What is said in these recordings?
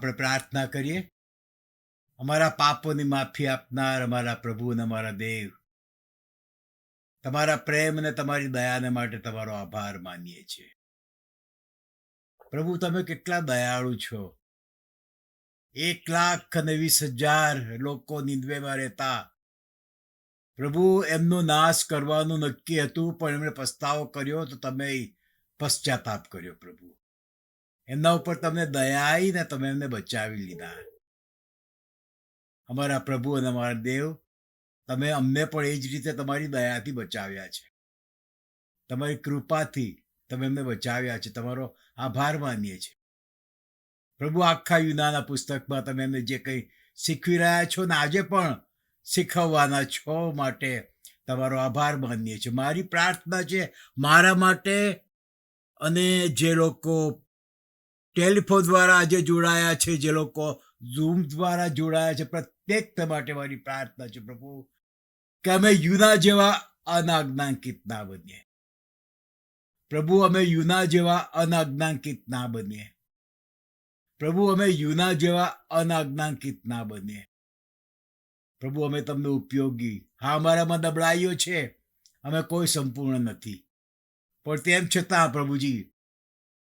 આપણે પ્રાર્થના કરીએ. અમારા પાપોની માફી આપનાર અમારા પ્રભુ અને અમારા દેવ, તમારા પ્રેમ અને તમારી દયાને માટે તમારો આભાર માનીએ છીએ. પ્રભુ, તમે કેટલા દયાળુ છો. 1,20,000 લોકો નિંદવેમાં રહેતા. પ્રભુ, એમનો નાશ કરવાનું નક્કી હતું, પણ એમણે પસ્તાવો કર્યો તો તમે પશ્ચાતાપ કર્યો. પ્રભુ, એમના ઉપર તમને દયા આવી ને તમે એમને બચાવી લીધા. અમારા પ્રભુ અને અમારા દેવ, તમે અમને પણ એ જ રીતે તમારી દયાથી બચાવ્યા છે. તમારી કૃપાથી તમે એમને બચાવ્યા છે. તમારો આભાર માનીએ છીએ. પ્રભુ, આખા યુનાના પુસ્તકમાં તમે એમને જે કંઈ શીખવી રહ્યા છો ને આજે પણ શીખવવાના છો માટે તમારો આભાર માનીએ છીએ. મારી પ્રાર્થના છે મારા માટે અને જે લોકો ટેલિફોન દ્વારા આજે જોડાયા છે, જે લોકો ઝૂમ દ્વારા જોડાયા છે, પ્રત્યેક માટે મારી પ્રાર્થના છે પ્રભુ, કે અમે યુના જેવા અનાજ્ઞાંકિત ના બનીએ. પ્રભુ, અમે યુના જેવા અનાજ્ઞાંકિત ના બનીએ. પ્રભુ, અમે યુના જેવા અનાજ્ઞાંકિત ના બનીએ. પ્રભુ, અમે તમને ઉપયોગી, હા, અમારામાં નબળાઈઓ છે, અમે કોઈ સંપૂર્ણ નથી, પણ તેમ છતાં પ્રભુજી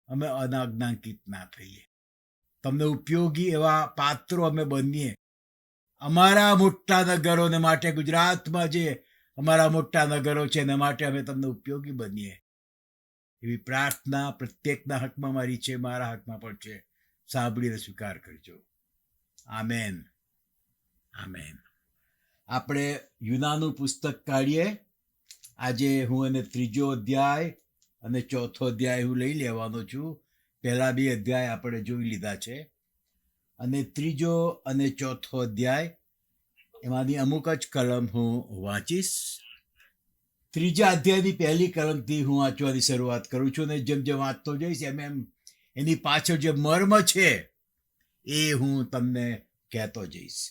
અમે અનાજ્ઞાંકિત ના થઈએ. તમને ઉપયોગી એવા પાત્રો અમે બનીએ. અમારા મોટા નગરોને માટે, ગુજરાતમાં જે અમારા મોટા નગરો છે એના માટે અમે તમને ઉપયોગી બનીએ. એવી પ્રાર્થના પ્રત્યેકના હકમાં મારી છે, મારા હકમાં પણ છે. સાંભળીને સ્વીકાર કરજો. આમેન. આમેન. આપણે યુનાનું પુસ્તક કાઢીએ. આજે હું એને 3જો અધ્યાય અને 4થો અધ્યાય હું લઈ લેવાનો છું. પહેલા 2 અધ્યાય આપણે જોઈ લીધા છે, અને 3જો અને 4થો અધ્યાય એમાંની અમુક જ કલમ હું વાંચીશ. 3જા અધ્યાયની પહેલી કલમથી હું વાંચવાની શરૂઆત કરું છું, અને જેમ જેમ વાંચતો જઈશ એમ એમ એની પાછળ જે મર્મ છે એ હું તમને કહેતો જઈશ.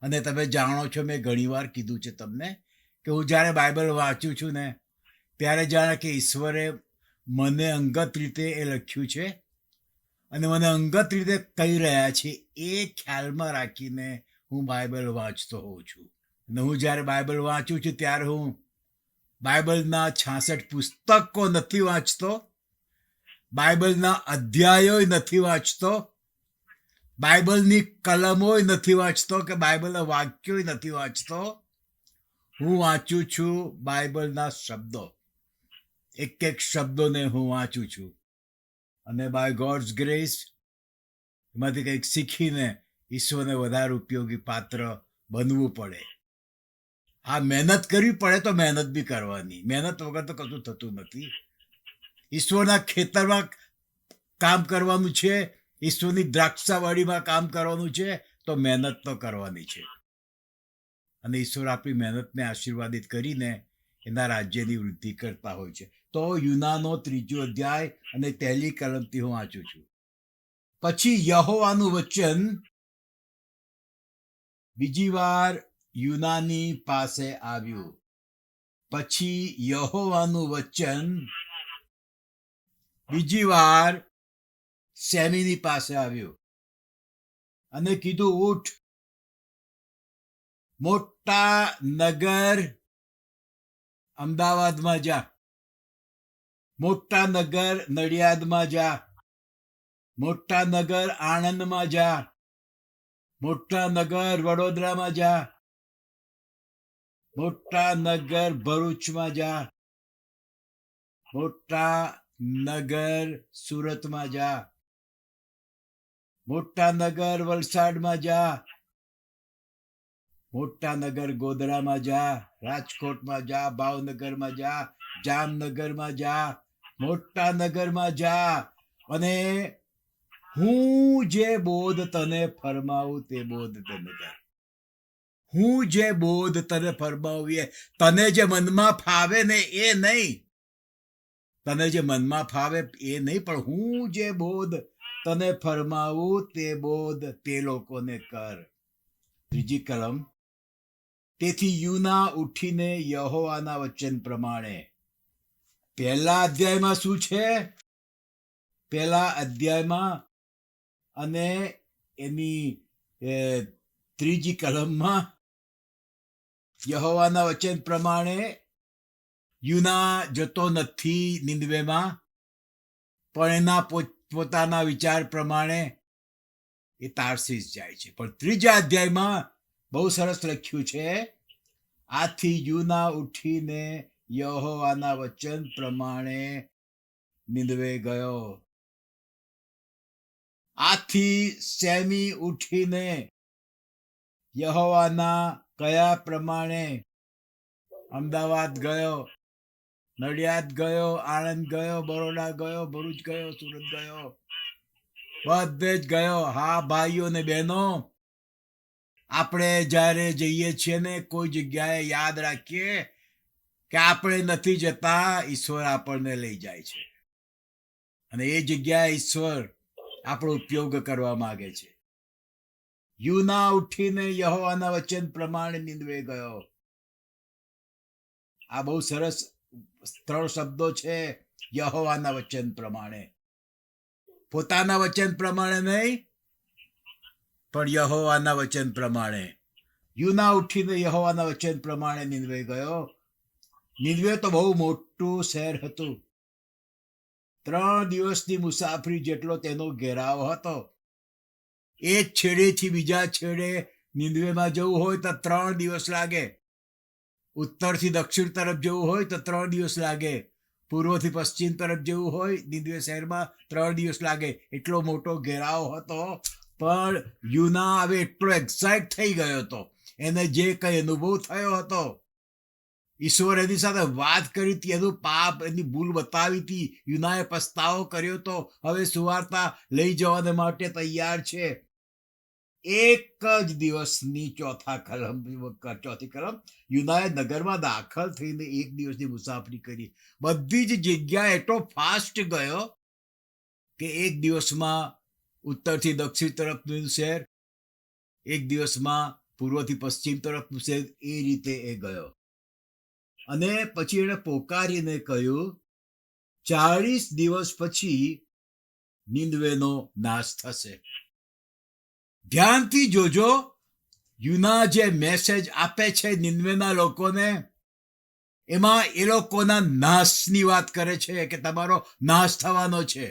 અને તમે જાણો છો, મેં ઘણીવાર કીધું છે તમને કે હું જ્યારે બાઇબલ વાંચું છું ને ત્યારે જાણે કે ઈશ્વરે મને અંગત રીતે એ લખ્યું છે અને મને અંગત રીતે કહી રહ્યા છે, એ ખ્યાલમાં રાખીને હું બાઇબલ વાંચતો હોઉં છું. અને હું જ્યારે બાઇબલ વાંચું છું ત્યારે હું બાઇબલના 66 પુસ્તકો નથી વાંચતો, બાઇબલના અધ્યાયો નથી વાંચતો, બાઇબલની કલમો નથી વાંચતો, કે બાઇબલના વાક્યો નથી વાંચતો. હું વાંચું છું બાઇબલના શબ્દો. એક એક શબ્દોને હું વાંચું છું, અને બાય ગોડ્સ ગ્રેસ એમાંથી કંઈક શીખીને ઈશ્વરને વધારે ઉપયોગી પાત્ર બનવું પડે. હા, મહેનત કરવી પડે તો મહેનત બી કરવાની. મહેનત વગર તો કશું થતું નથી. ઈશ્વરના ખેતરમાં કામ કરવાનું છે, ઈશ્વરની દ્રાક્ષાવાડીમાં કામ કરવાનું છે, તો મહેનત તો કરવાની છે. અને ઈશ્વર આપણી મહેનતને આશીર્વાદિત કરીને એના રાજ્યની વૃદ્ધિ કરતા હોય છે. તો યુનાનો 3જો અધ્યાય અને પહેલી કલમથી હું વાંચું છું. પછી યહોવાનું વચન બીજી વાર યુનાની પાસે આવ્યું. પછી યહોવાનું વચન બીજી વાર સેમીની પાસે આવ્યું અને કીધું, ઉઠ, મોટા નગર અમદાવાદમાં જા, મોટા નગર નડિયાદમાં જા, મોટા નગર આણંદમાં જા, મોટા નગર વડોદરામાં જા, મોટા નગર ભરૂચમાં જા, મોટા નગર સુરતમાં જા, મોટા નગર વલસાડમાં જા, મોટા નગર ગોધરામાં જા, રાજકોટમાં જા, ભાવનગરમાં જા, જામનગરમાં જા, મોટા નગરમાં જા, અને હું જે બોધ તને ફરમાવું તે બોધ તને કર. હું જે બોધ તને ફરમાવીએ, તને જે મનમાં ફાવે ને એ નહીં, તને જે મનમાં ફાવે એ નહીં, પણ હું જે બોધ તને ફરમાવું તે બોધ તે લોકોને કર. 3જી કલમ. તેથી યુના ઉઠીને યહોવાના વચન પ્રમાણે. પહેલા અધ્યાયમાં શું છે? પહેલા અધ્યાયમાં અને એની 3જી કલમમાં યહોવાના વચન પ્રમાણે યુના જતો નથી નિનવેમાં, પણ એના પોતાના વિચાર પ્રમાણે એ તાર્સીસ જાય છે. પણ 3જા અધ્યાયમાં બહુ સરસ લખ્યું છે, આથી યુના ઉઠીને યહોવાના વચન પ્રમાણે નિનવે ગયો. આથી સેમી ઉઠીને યહોવાના કયા પ્રમાણે અમદાવાદ ગયો, નડિયાદ ગયો, આણંદ ગયો, બરોડા ગયો, ભરૂચ ગયો, સુરત ગયો, બધે જ ગયો. હા ભાઈઓ ને બહેનો, આપણે જ્યારે જઈએ છીએ ને કોઈ જગ્યાએ યાદ રાખીએ કે આપણે નથી જતા, ઈશ્વર આપણને લઈ જાય છે અને એ જગ્યાએ ઈશ્વર આપણો ઉપયોગ કરવા માંગે છે. યુના ઉઠીને યહોવાના વચન પ્રમાણે નિનવે ગયો. આ બહુ સરસ 3 શબ્દો છે. યહોવાના વચન પ્રમાણે, પોતાના વચન પ્રમાણે નહીં, પણ યહોવાના વચન પ્રમાણે. યુના ઉઠીને યહોવાના વચન પ્રમાણે નિનવે ગયો. નિનવે તો બહુ મોટું શહેર હતું. 3 દિવસની મુસાફરી જેટલો તેનો ઘેરાવ હતો. એક છેડેથી બીજા છેડે નિનવેમાં જવું હોય તો 3 દિવસ લાગે. ઉત્તરથી દક્ષિણ તરફ જવું હોય તો 3 દિવસ લાગે. પૂર્વથી પશ્ચિમ તરફ જવું હોય નિનવે શહેરમાં 3 દિવસ લાગે. એટલો મોટો ઘેરાવ હતો. પણ યુના હવે એટલો એક્સાઇટ થઈ ગયો હતો, એને જે કઈ અનુભવ થયો હતો, ઈશ્વર એની સાથે વાત કરી હતી, એનું પાપ, એની ભૂલ બતાવી હતી, યુનાએ પસ્તાવો કર્યો તો, હવે સુવાર્તા લઈ જવાને માટે તૈયાર છે. એક જ દિવસની ચોથી કલમ યુનાએ નગરમાં દાખલ થઈને 1 દિવસની મુસાફરી કરી. બધી જ જગ્યાએ એટલો ફાસ્ટ ગયો કે 1 દિવસમાં ઉત્તરથી દક્ષિણ તરફનું શહેર, 1 દિવસમાં પૂર્વથી પશ્ચિમ તરફનું શહેર, એ રીતે એ ગયો. અને પછી એણે પોકારીને કહ્યું, 40 દિવસ પછી નિનવેનો નાશ થશે. ધ્યાનથી જોજો, યુના જે મેસેજ આપે છે નિનવેના લોકોને, એમાં એ લોકોના નાશની વાત કરે છે કે તમારો નાશ થવાનો છે.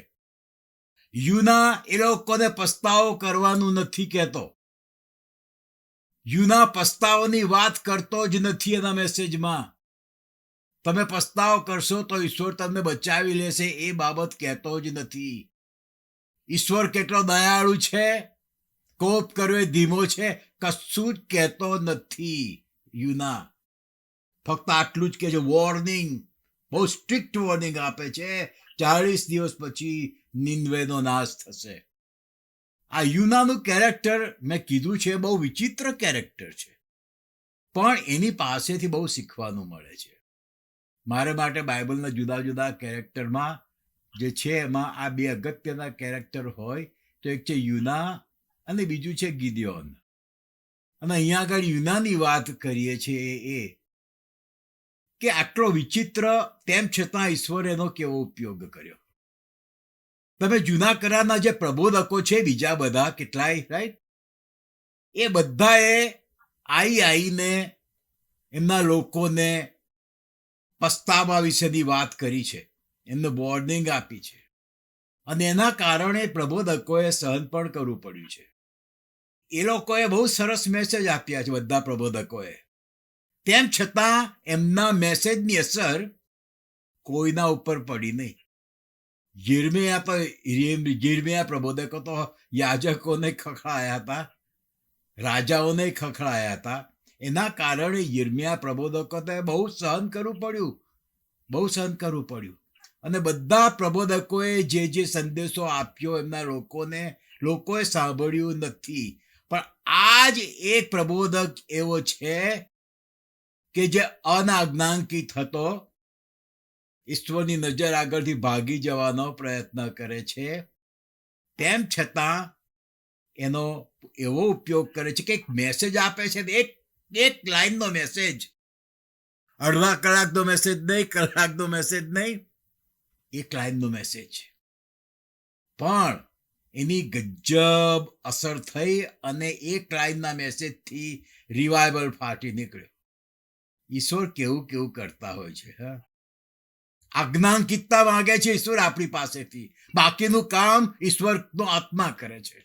યુના એ લોકોને પસ્તાવો કરવાનું નથી કહેતો. યુના પસ્તાવાની વાત કરતો જ નથી એના મેસેજમાં. તમે પસ્તાવો કરશો તો ઈશ્વર તમને બચાવી લેશે, એ બાબત કહેતો જ નથી. ઈશ્વર કેટલો દયાળુ છે, કોપ કર્યો એ ધીમો છે, કશું જ કહેતો નથી યુના. ફક્ત આટલું જ કહે છે, વોર્નિંગ, બહુ સ્ટ્રિક્ટ વોર્નિંગ આપે છે, 40 દિવસ પછી નિનવેનો નાશ થશે. આ યુનાનું કેરેક્ટર મેં કીધું છે, બહુ વિચિત્ર કેરેક્ટર છે, પણ એની પાસેથી બહુ શીખવાનું મળે છે. મારે માટે બાઇબલના જુદા જુદા કેરેક્ટરમાં જે છે એમાં આ 2 અગત્યના કેરેક્ટર હોય તો એક છે યુના અને બીજું છે ગિદિયોન. અને અહીંયા આગળ યુનાની વાત કરીએ છીએ એ કે આટલો વિચિત્ર, તેમ છતાં ઈશ્વરે એનો કેવો ઉપયોગ કર્યો. તમે જૂના કરારના જે પ્રબોધકો છે બીજા બધા કેટલાય, રાઈટ, એ બધાએ આવીને એમના લોકોને પસ્તાવા વિશેની વાત કરી છે, એમને વોર્નિંગ આપી છે, અને એના કારણે પ્રબોધકોએ સહન પણ કરવું પડ્યું છે. એ લોકોએ બહુ સરસ મેસેજ આપ્યા છે બધા પ્રબોધકોએ, તેમ છતાં એમના મેસેજની અસર કોઈના ઉપર પડી નહીં. યિર્મયાહ પ્રબોધકો તો યાજકોને ખખડાયા હતા, રાજાઓને ખખડાયા હતા. એના કારણે યિર્મયાહ પ્રબોધકોને બહુ સહન કરવું પડ્યું. અને બધા પ્રબોધકોએ જે સંદેશો આપ્યો એમના લોકોએ સાંભળ્યું નથી. પણ આ જ એક પ્રબોધક એવો છે કે જે અનાજ્ઞાંકિત હતો, ઈશ્વરની નજર આગળથી ભાગી જવાનો પ્રયત્ન કરે છે, તેમ છતાં એનો એવો ઉપયોગ કરે છે કે એક મેસેજ આપે છે, એક લાઈનનો મેસેજ, અડધા કલાકનો મેસેજ નહીં, કલાકનો મેસેજ નહીં, એક લાઈનનો મેસેજ. પણ એની ગજબ અસર થઈ અને એક લાઈનના મેસેજથી રિવાઇવલ ફાટી નીકળ્યો. ઈશ્વર કેવું કેવું કરતા હોય છે. હા, આજ્ઞાંકિતતા માંગે છે ઈશ્વર આપણી પાસેથી, બાકીનું કામ ઈશ્વરનો આત્મા કરે છે.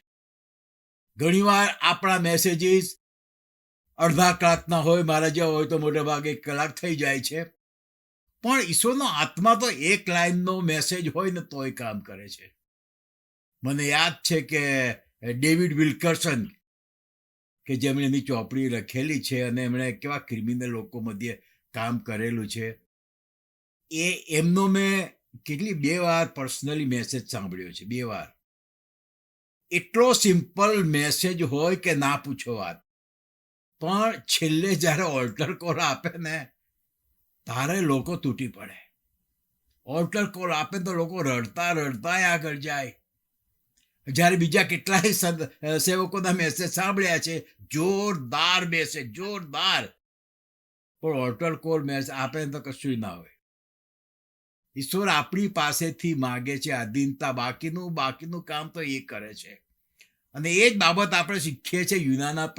ઘણીવાર આપણા મેસેજીસ અડધા કલાકના હોય, મારા જેવા હોય તો મોટા ભાગે 1 કલાક થઈ જાય છે. પણ ઈશ્વરનો આત્મા તો એક લાઈનનો મેસેજ હોય ને તોય કામ કરે છે. મને યાદ છે કે ડેવિડ વિલ્કર્સન, કે જેમણે એની ચોપડી લખેલી છે અને એમણે કેવા ક્રિમિનલ લોકો મધ્યે કામ કરેલું છે, એમનો મેં કેટલી 2 વાર પર્સનલી મેસેજ સાંભળ્યો છે. 2 વાર. એટલો સિમ્પલ મેસેજ હોય કે ના પૂછો વાત. પણ છેલ્લે જ્યારે ઓલ્ટર કોલ આપે ને તારે લોકો તૂટી પડે. ઓલ્ટર કોલ આપે તો લોકો રડતા રડતા આગળ જાય. જ્યારે બીજા કેટલાય સેવકોના મેસેજ સાંભળ્યા છે, જોરદાર મેસેજ, જોરદાર, પણ ઓલ્ટર કોલ મેસેજ આપે તો કશું ના હોય. ઈશ્વર આપણી પાસેથી માગે છે આધીનતા, બાકીનું કામ તો એ કરે છે. અને એ જ બાબત આપણે શીખીએ છીએ યુનાના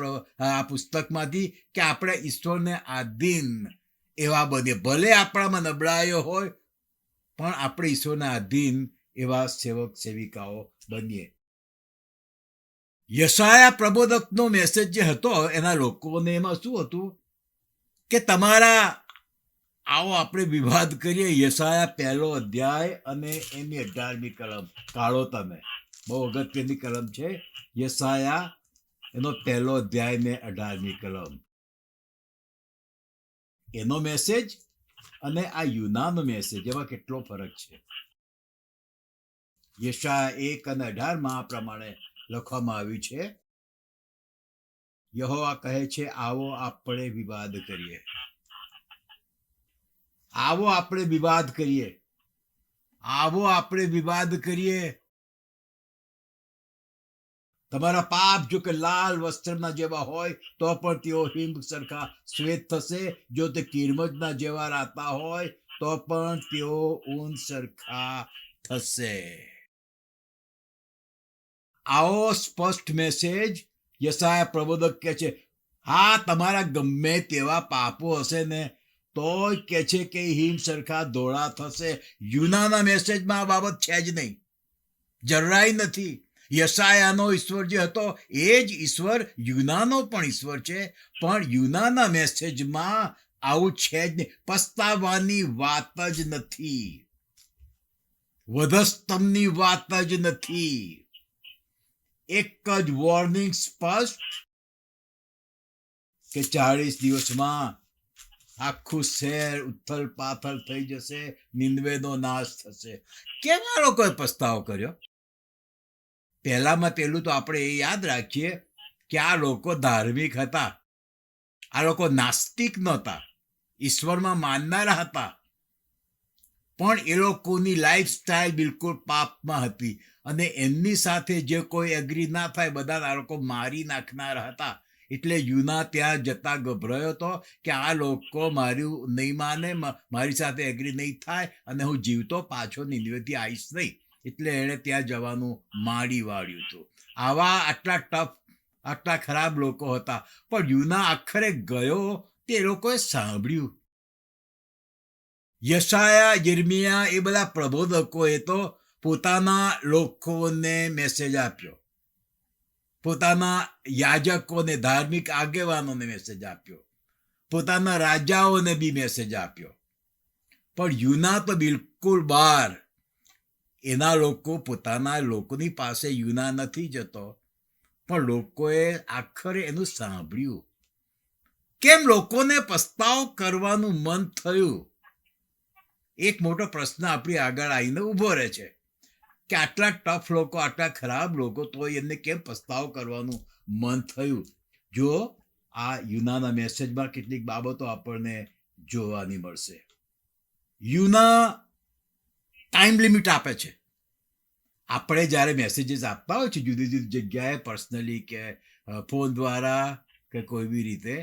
આ પુસ્તકમાંથી, કે આપણે ઈશ્વરને આધીન એવા બનીએ. ભલે આપણામાં નબળાઈઓ હોય પણ આપણે ઈશ્વરને આધીન એવા સેવક સેવિકાઓ બનીએ. યશાયા પ્રબોધકનો મેસેજ જે હતો એના લોકોને એમાં શું હતું કે તમારા આવો આપણે વિવાદ કરીએ. યશાયા 1 અધ્યાય અને એની 18મી કલમ કાઢો તમે. બહુ અગત્યની કલમ છે. યશાયા એનો 1 અધ્યાય ને 18મી કલમ. એનો મેસેજ અને આ યુનાનો મેસેજ એમાં કેટલો ફરક છે. યશાયા 1 અને 18 આ પ્રમાણે લખવામાં આવ્યું છે. યહોવા કહે છે, આવો આપણે વિવાદ કરીએ. આવો આપણે વિવાદ કરીએ. આવો આપણે વિવાદ કરીએ. તમારા પાપ જો કે લાલ વસ્ત્રના જેવા હોય તો પણ તેઓ હિમ સરખા શ્વેત થશે. જો તે કિરમજના જેવા રાતા હોય તો પણ તેઓ ઊન સરખા થશે. આવો સ્પષ્ટ મેસેજ યશાયા પ્રબોધક કહે છે. હા, તમારા ગમે તેવા પાપો હશે ને તોય કે છે કે હિમ સરખા ધોળા થશે. યુનાના મેસેજમાં આ બાબત છે જ નહીં, જરાય નથી. યશાયાનો ઈશ્વર જે હતો એ જ ઈશ્વર યુનાનો પણ ઈશ્વર છે. પણ યુનાના મેસેજમાં આવું છે જ નહીં. પસ્તાવાની વાત જ નથી, વધસ્તંભની વાત જ નથી. એક જ વોર્નિંગ સ્પષ્ટ કે 40 દિવસમાં આખું શહેર ઉથલ પાથલ થઈ જશે, નિનવેનો નાશ થશે. કેવા લોકોએ પસ્તાવો કર્યો? પહેલામાં પહેલું તો આપણે એ યાદ રાખીએ કે આ લોકો ધાર્મિક હતા. આ લોકો નાસ્તિક નહોતા, ઈશ્વરમાં માનનારા હતા. પણ એ લોકોની લાઈફસ્ટાઈલ બિલકુલ પાપમાં હતી અને એમની સાથે જે કોઈ એગ્રી ના થાય બધા આ લોકો મારી નાખનારા હતા. એટલે યુના ત્યાં જતા ગભરાયો હતો કે આ લોકો મારું નહીં માને, મારી સાથે એગ્રી નહીં થાય અને હું જીવતો પાછો નિનવેથી આવીશ નહીં. એટલે એણે ત્યાં જવાનું માંડી વાળ્યું હતું. આટલા ટફ, આટલા ખરાબ લોકો હતા. પણ યુના આખરે ગયો, તે લોકોએ સાંભળ્યું. યશાયા, યિર્મયાહ એ બધા પ્રબોધકોએ તો પોતાના લોકોને મેસેજ આપ્યો, પોતાના યાજકોને, ધાર્મિક આગેવાનોને મેસેજ આપ્યો, પોતાના રાજાઓને બી મેસેજ આપ્યો. પણ યુના તો બિલકુલ બહાર. એના લોકો પોતાના લોકોની પાસે યુના નથી જતો, પણ લોકોએ આખરે એનું સાંભળ્યું. કેમ લોકોને પસ્તાવ કરવાનું મન થયું? એક મોટો પ્રશ્ન આપણી આગળ આવીને ઊભો રહે છે કે આટલા ટફ લોકો, આટલા ખરાબ લોકો, તો એમને કેમ પસ્તાવ કરવાનું મન થયું? જો આ યુનાના મેસેજમાં કેટલીક બાબતો આપણને જોવાની મળશે. યુના ટાઈમ લિમિટ આપે છે. આપણે જ્યારે મેસેજીસ આપતા હોય છે જુદી જુદી જગ્યાએ, પર્સનલી કે ફોન દ્વારા કે કોઈ બી રીતે,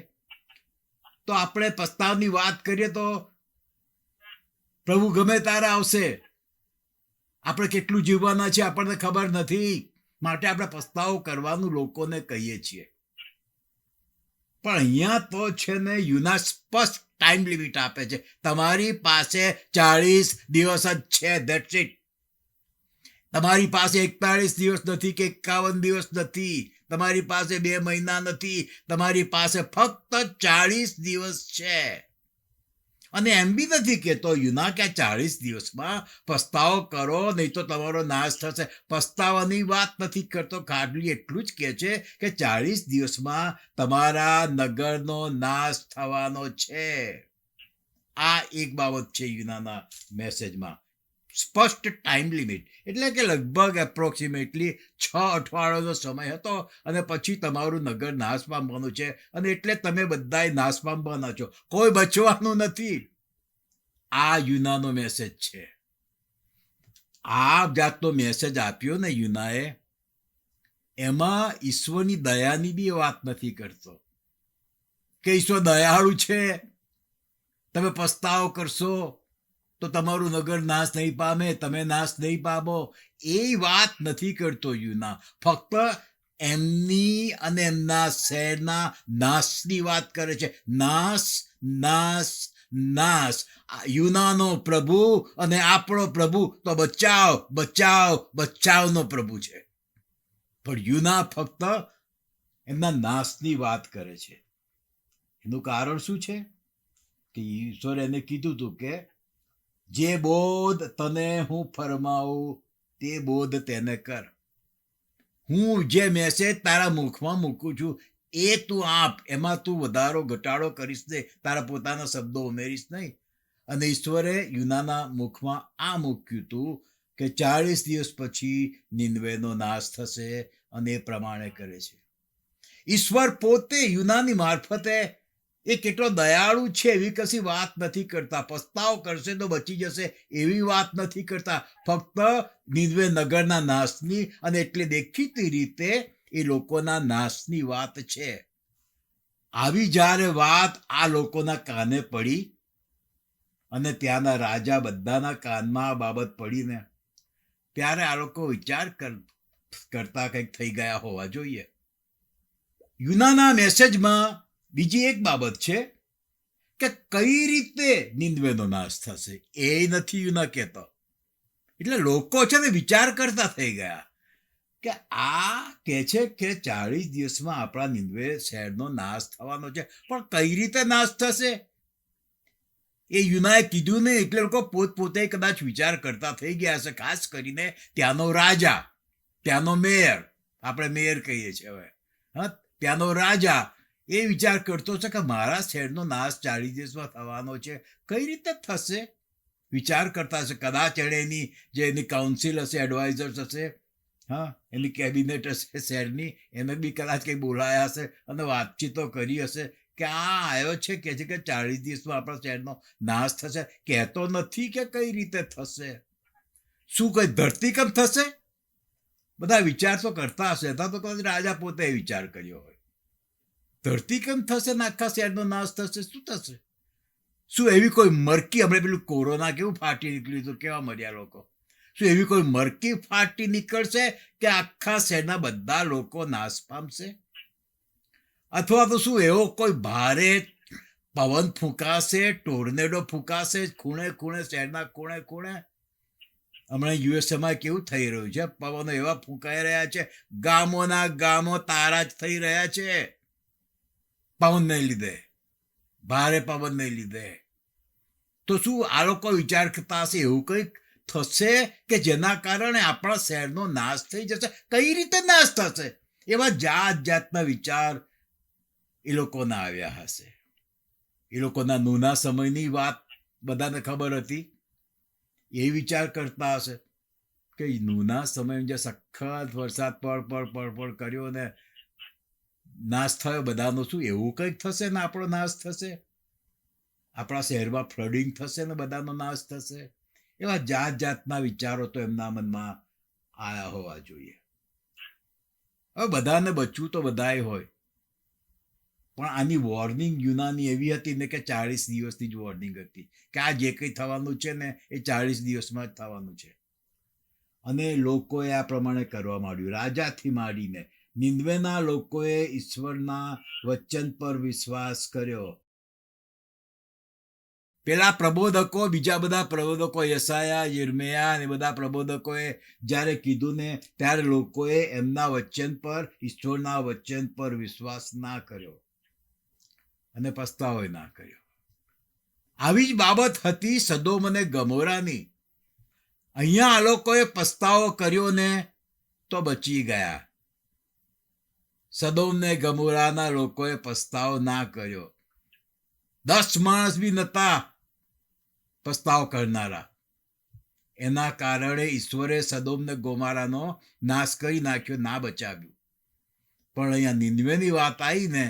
તો આપણે પસ્તાવની વાત કરીએ તો પ્રભુ ગમે ત્યારે આવશે. આપણે કેટલું જીવવાના છે આપણને ખબર નથી. માટે આપણે પસ્તાવો કરવાનું લોકોને કહીએ છીએ. પણ અહીંયા તો છે ને યુના સ્પષ્ટ ટાઈમ લિમિટ આપે છે. તમારી પાસે 40 દિવસ જ છે. That's it. તમારી પાસે 41 દિવસ નથી કે 51 દિવસ નથી. તમારી પાસે 2 મહિના નથી. તમારી પાસે ફક્ત 40 દિવસ છે. અને એમ બી નથી કહેતો યુના કે 40 દિવસમાં પસ્તાવો કરો નહીં તો તમારો નાશ થશે. પસ્તાવાની વાત નથી કરતો. ખાલી એટલું જ કહે છે કે 40 દિવસમાં તમારા નગરનો નાશ થવાનો છે. આ એક બાબત છે યુનાના મેસેજમાં. સ્પષ્ટ ટાઈમ લિમિટ એટલે કે લગભગ એપ્રોક્સિમેટલી 6 અઠવાડિયાનો સમય હતો અને પછી તમારું નગર નાશ પામવાનું છે. અને એટલે તમે બધાય નાશ પામવાના છો. કોઈ બચવાનું નથી. આ યુનાનો મેસેજ છે. આ જાતનો મેસેજ આપ્યો ને યુનાએ, એમાં ઈશ્વરની દયાની બી વાત નથી કરતો કે ઈશ્વર દયાળુ છે, તમે પસ્તાવો કરશો તો તમારું નગર નાશ નહીં પામે, તમે નાશ નહીં પામો. એ વાત નથી કરતો યુના. ફક્ત એમની અને એમના શહેરના નાશની વાત કરે છે. નાશ, નાશ, નાશ. યુનાનો પ્રભુ અને આપણો પ્રભુ તો બચાવ, બચાવ, બચાવનો પ્રભુ છે. પણ યુના ફક્ત એમના નાશની વાત કરે છે. એનું કારણ શું છે? કે ઈશ્વરે એને કીધું હતું કે જે બોધ તને હું ફરમાવું તે બોધ તેને કર. હું જે મેસેજ તારા મુખમાં મૂકું છું એ તું આપ. એમાં તું વધારો ઘટાડો કરીશ નહીં, તારા પોતાના શબ્દો ઉમેરીશ નહીં. અને ઈશ્વરે યુનાના મુખમાં આ મૂક્યું હતું કે 40 દિવસ પછી નિનવેનો નાશ થશે. અને એ પ્રમાણે કરે છે. ઈશ્વર પોતે યુનાની મારફતે એ કેટલો દયાળુ છે એવી કશી વાત નથી કરતા. પસ્તાવો કરશે તો બચી જશે એવી વાત નથી કરતા. ફક્ત નિનવે નગરના નાશની અને એટલે દેખીતી રીતે એ લોકોના નાશની વાત છે. આવી જ્યારે વાત આ લોકોના કાને પડી અને ત્યાંના રાજા બધાના કાનમાં આ બાબત પડીને, ત્યારે આ લોકો વિચાર કરતા કંઈક થઈ ગયા હોવા જોઈએ. યુનાના મેસેજમાં બીજી એક બાબત છે કે કઈ રીતે નિનવેનો નાશ થશે એ નથી યુના કહેતો. એટલે લોકો છે ને વિચાર કરતા થઈ ગયા કે આ કહે છે કે 40 દિવસમાં આપણા નિનવે શહેરનો નાશ થવાનો છે. પણ કઈ રીતે નાશ થશે એ યુનાએ કીધું નહીં. એટલે લોકો પોતપોતે કદાચ વિચાર કરતા થઈ ગયા હશે. ખાસ કરીને ત્યાંનો રાજા, ત્યાંનો મેયર, આપણે મેયર કહીએ છીએ હવે, હા, ત્યાંનો રાજા એ વિચાર કરતો છે કે મારા શહેરનો નાશ 40 દિવસમાં થવાનો છે. કઈ રીતે થશે વિચાર કરતા હશે. કદાચ એણે એની કાઉન્સિલ હશે, એડવાઇઝર્સ હશે, હા, એની કેબિનેટ હશે શહેરની, એને બી કદાચ કંઈ બોલાયા હશે અને વાતચીતો કરી હશે કે આ આવ્યો છે કે 40 દિવસમાં આપણા શહેરનો નાશ થશે. કહેતો નથી કે કઈ રીતે થશે. શું કઈ ધરતીકંપ થશે? બધા વિચાર તો કરતા હશે. તો કદાચ રાજા પોતે વિચાર કર્યો હોય. ધરતીકંપ થશે ને આખા શહેરનો નાશ થશે? શું થશે? શું એવી કોઈ મરકી, આપણે પેલું કોરોના કેવું ફાટી નીકળ્યું હતું, કેવા મર્યા લોકો, શું એવી કોઈ મરકી ફાટી નીકળશે કે આખા શહેરના બધા લોકો નાશ પામશે? અથવા તો શું એવો કોઈ ભારે પવન ફૂંકાશે, ટોર્નેડો ફૂંકાશે ખૂણે ખૂણે, શહેરના ખૂણે ખૂણે? હમણાં યુએસએમાં કેવું થઈ રહ્યું છે, પવનો એવા ફૂંકાઈ રહ્યા છે, ગામોના ગામો તારા જ થઈ રહ્યા છે પવનને લીધે, ભારે પવનને લીધે. તો શું આ લોકો વિચાર કરતા હશે એવું કંઈક થશે કે જેના કારણે આપણા શહેરનો નાશ થઈ જશે? કઈ રીતે નાશ થશે? એવા જાત જાતના વિચાર એ લોકોના આવ્યા હશે. એ લોકોના નૂના સમયની વાત બધાને ખબર હતી. એ વિચાર કરતા હશે કે નૂના સમય જે સખત વરસાદ પડ કર્યો ને નાશ થયો બધાનો, શું એવું કંઈક થશે ને આપણો નાશ થશે? આપણા શહેરમાં ફ્લડિંગ થશે ને બધાનો નાશ થશે? એવા જાત જાતના વિચારો તો એમના મનમાં આયા હોવા જોઈએ. હવે બધાને બચવું તો બધાય હોય, પણ આની વોર્નિંગ યુનાની એવી હતી ને કે 40 દિવસની જ વોર્નિંગ હતી કે આ જે કંઈ થવાનું છે ને એ 40 દિવસમાં જ થવાનું છે. અને લોકોએ આ પ્રમાણે કરવા માંડ્યું. રાજાથી માંડીને નિનવેના લોકોએ ઈશ્વરના વચન પર વિશ્વાસ કર્યો. પેલા પ્રબોધકો, બીજા બધા પ્રબોધકો, યશાયા, યિર્મયાહ અને બધા પ્રબોધકોએ જ્યારે કીધું ને ત્યારે લોકોએ એમના વચન પર, ઈશ્વરના વચન પર વિશ્વાસ ના કર્યો અને પસ્તાવો ના કર્યો. આવી જ બાબત હતી સદોમ અને ગમોરાની. અહીંયા આ લોકોએ પસ્તાવો કર્યો ને તો બચી ગયા. સદોમ ને ગમોરાના લોકોએ પસ્તાવો ના કર્યો. 10 માણસ બી નતા પસ્તાવ કરનારા. એના કારણે ઈશ્વરે સદોમ ને ગોમારાનો નાશ કરી નાખ્યો, ના બચાવ્યું. પણ અહીંયા નિનવેની વાત આવી ને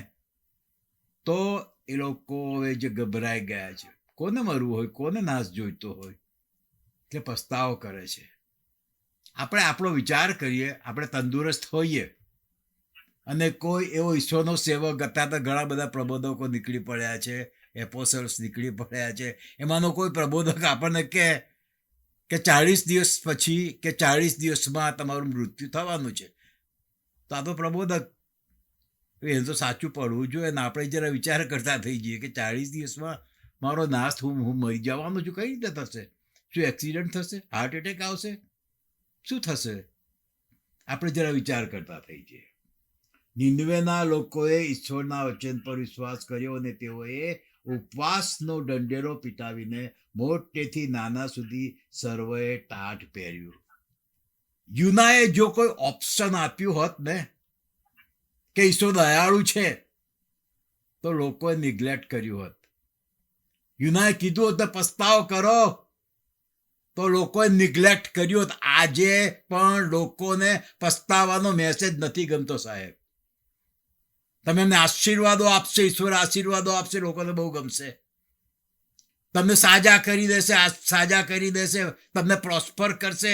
તો એ લોકો હવે જે ગભરાઈ ગયા છે. કોને મરવું હોય, કોને નાશ જોઈતો હોય, એટલે પસ્તાવો કરે છે. આપણે આપણો વિચાર કરીએ, આપણે તંદુરસ્ત હોઈએ અને કોઈ એવો ઈશ્વરનો સેવક, અત્યારે તો ઘણા બધા પ્રબોધકો નીકળી પડ્યા છે, એપોસ્ટલ્સ નીકળી પડ્યા છે. એમાંનો કોઈ પ્રબોધક આપણને કે 40 દિવસ પછી કે 40 દિવસમાં તમારું મૃત્યુ થવાનું છે, તો આ તો પ્રબોધક, એ તો સાચું પડવું જોઈએ ને. આપણે જરા વિચાર કરતા થઈ જઈએ કે 40 દિવસમાં મારો નાશ, હું મરી જવાનું છું, કઈ રીતે થશે? શું એક્સિડન્ટ થશે? હાર્ટ એટેક આવશે? શું થશે? આપણે જરા વિચાર કરતા થઈ જઈએ. નિનવેના લોકોએ ઈશ્વરના વચન પર વિશ્વાસ કર્યો અને તેઓએ ઉપવાસનો દંડેરો પીટાવીને મોટેથી નાના સુધી સર્વએ ટાઢ પહેર્યું. યુનાએ જો કોઈ ઓપ્શન આપ્યું હોત ને કે ઈશ્વર દયાળુ છે, તો લોકોએ નિગ્લેક્ટ કર્યું હોત. યુનાએ કીધું હોત પસ્તાવો કરો, તો લોકોએ નિગ્લેક્ટ કર્યું હોત. આજે પણ લોકોને પસ્તાવાનો મેસેજ નથી ગમતો સાહેબ. તમે એમને આશીર્વાદો આપશે, ઈશ્વર આશીર્વાદો આપશે, લોકોને બહુ ગમશે. તમને સાજા કરી દેશે, તમને પ્રોસ્પર કરશે.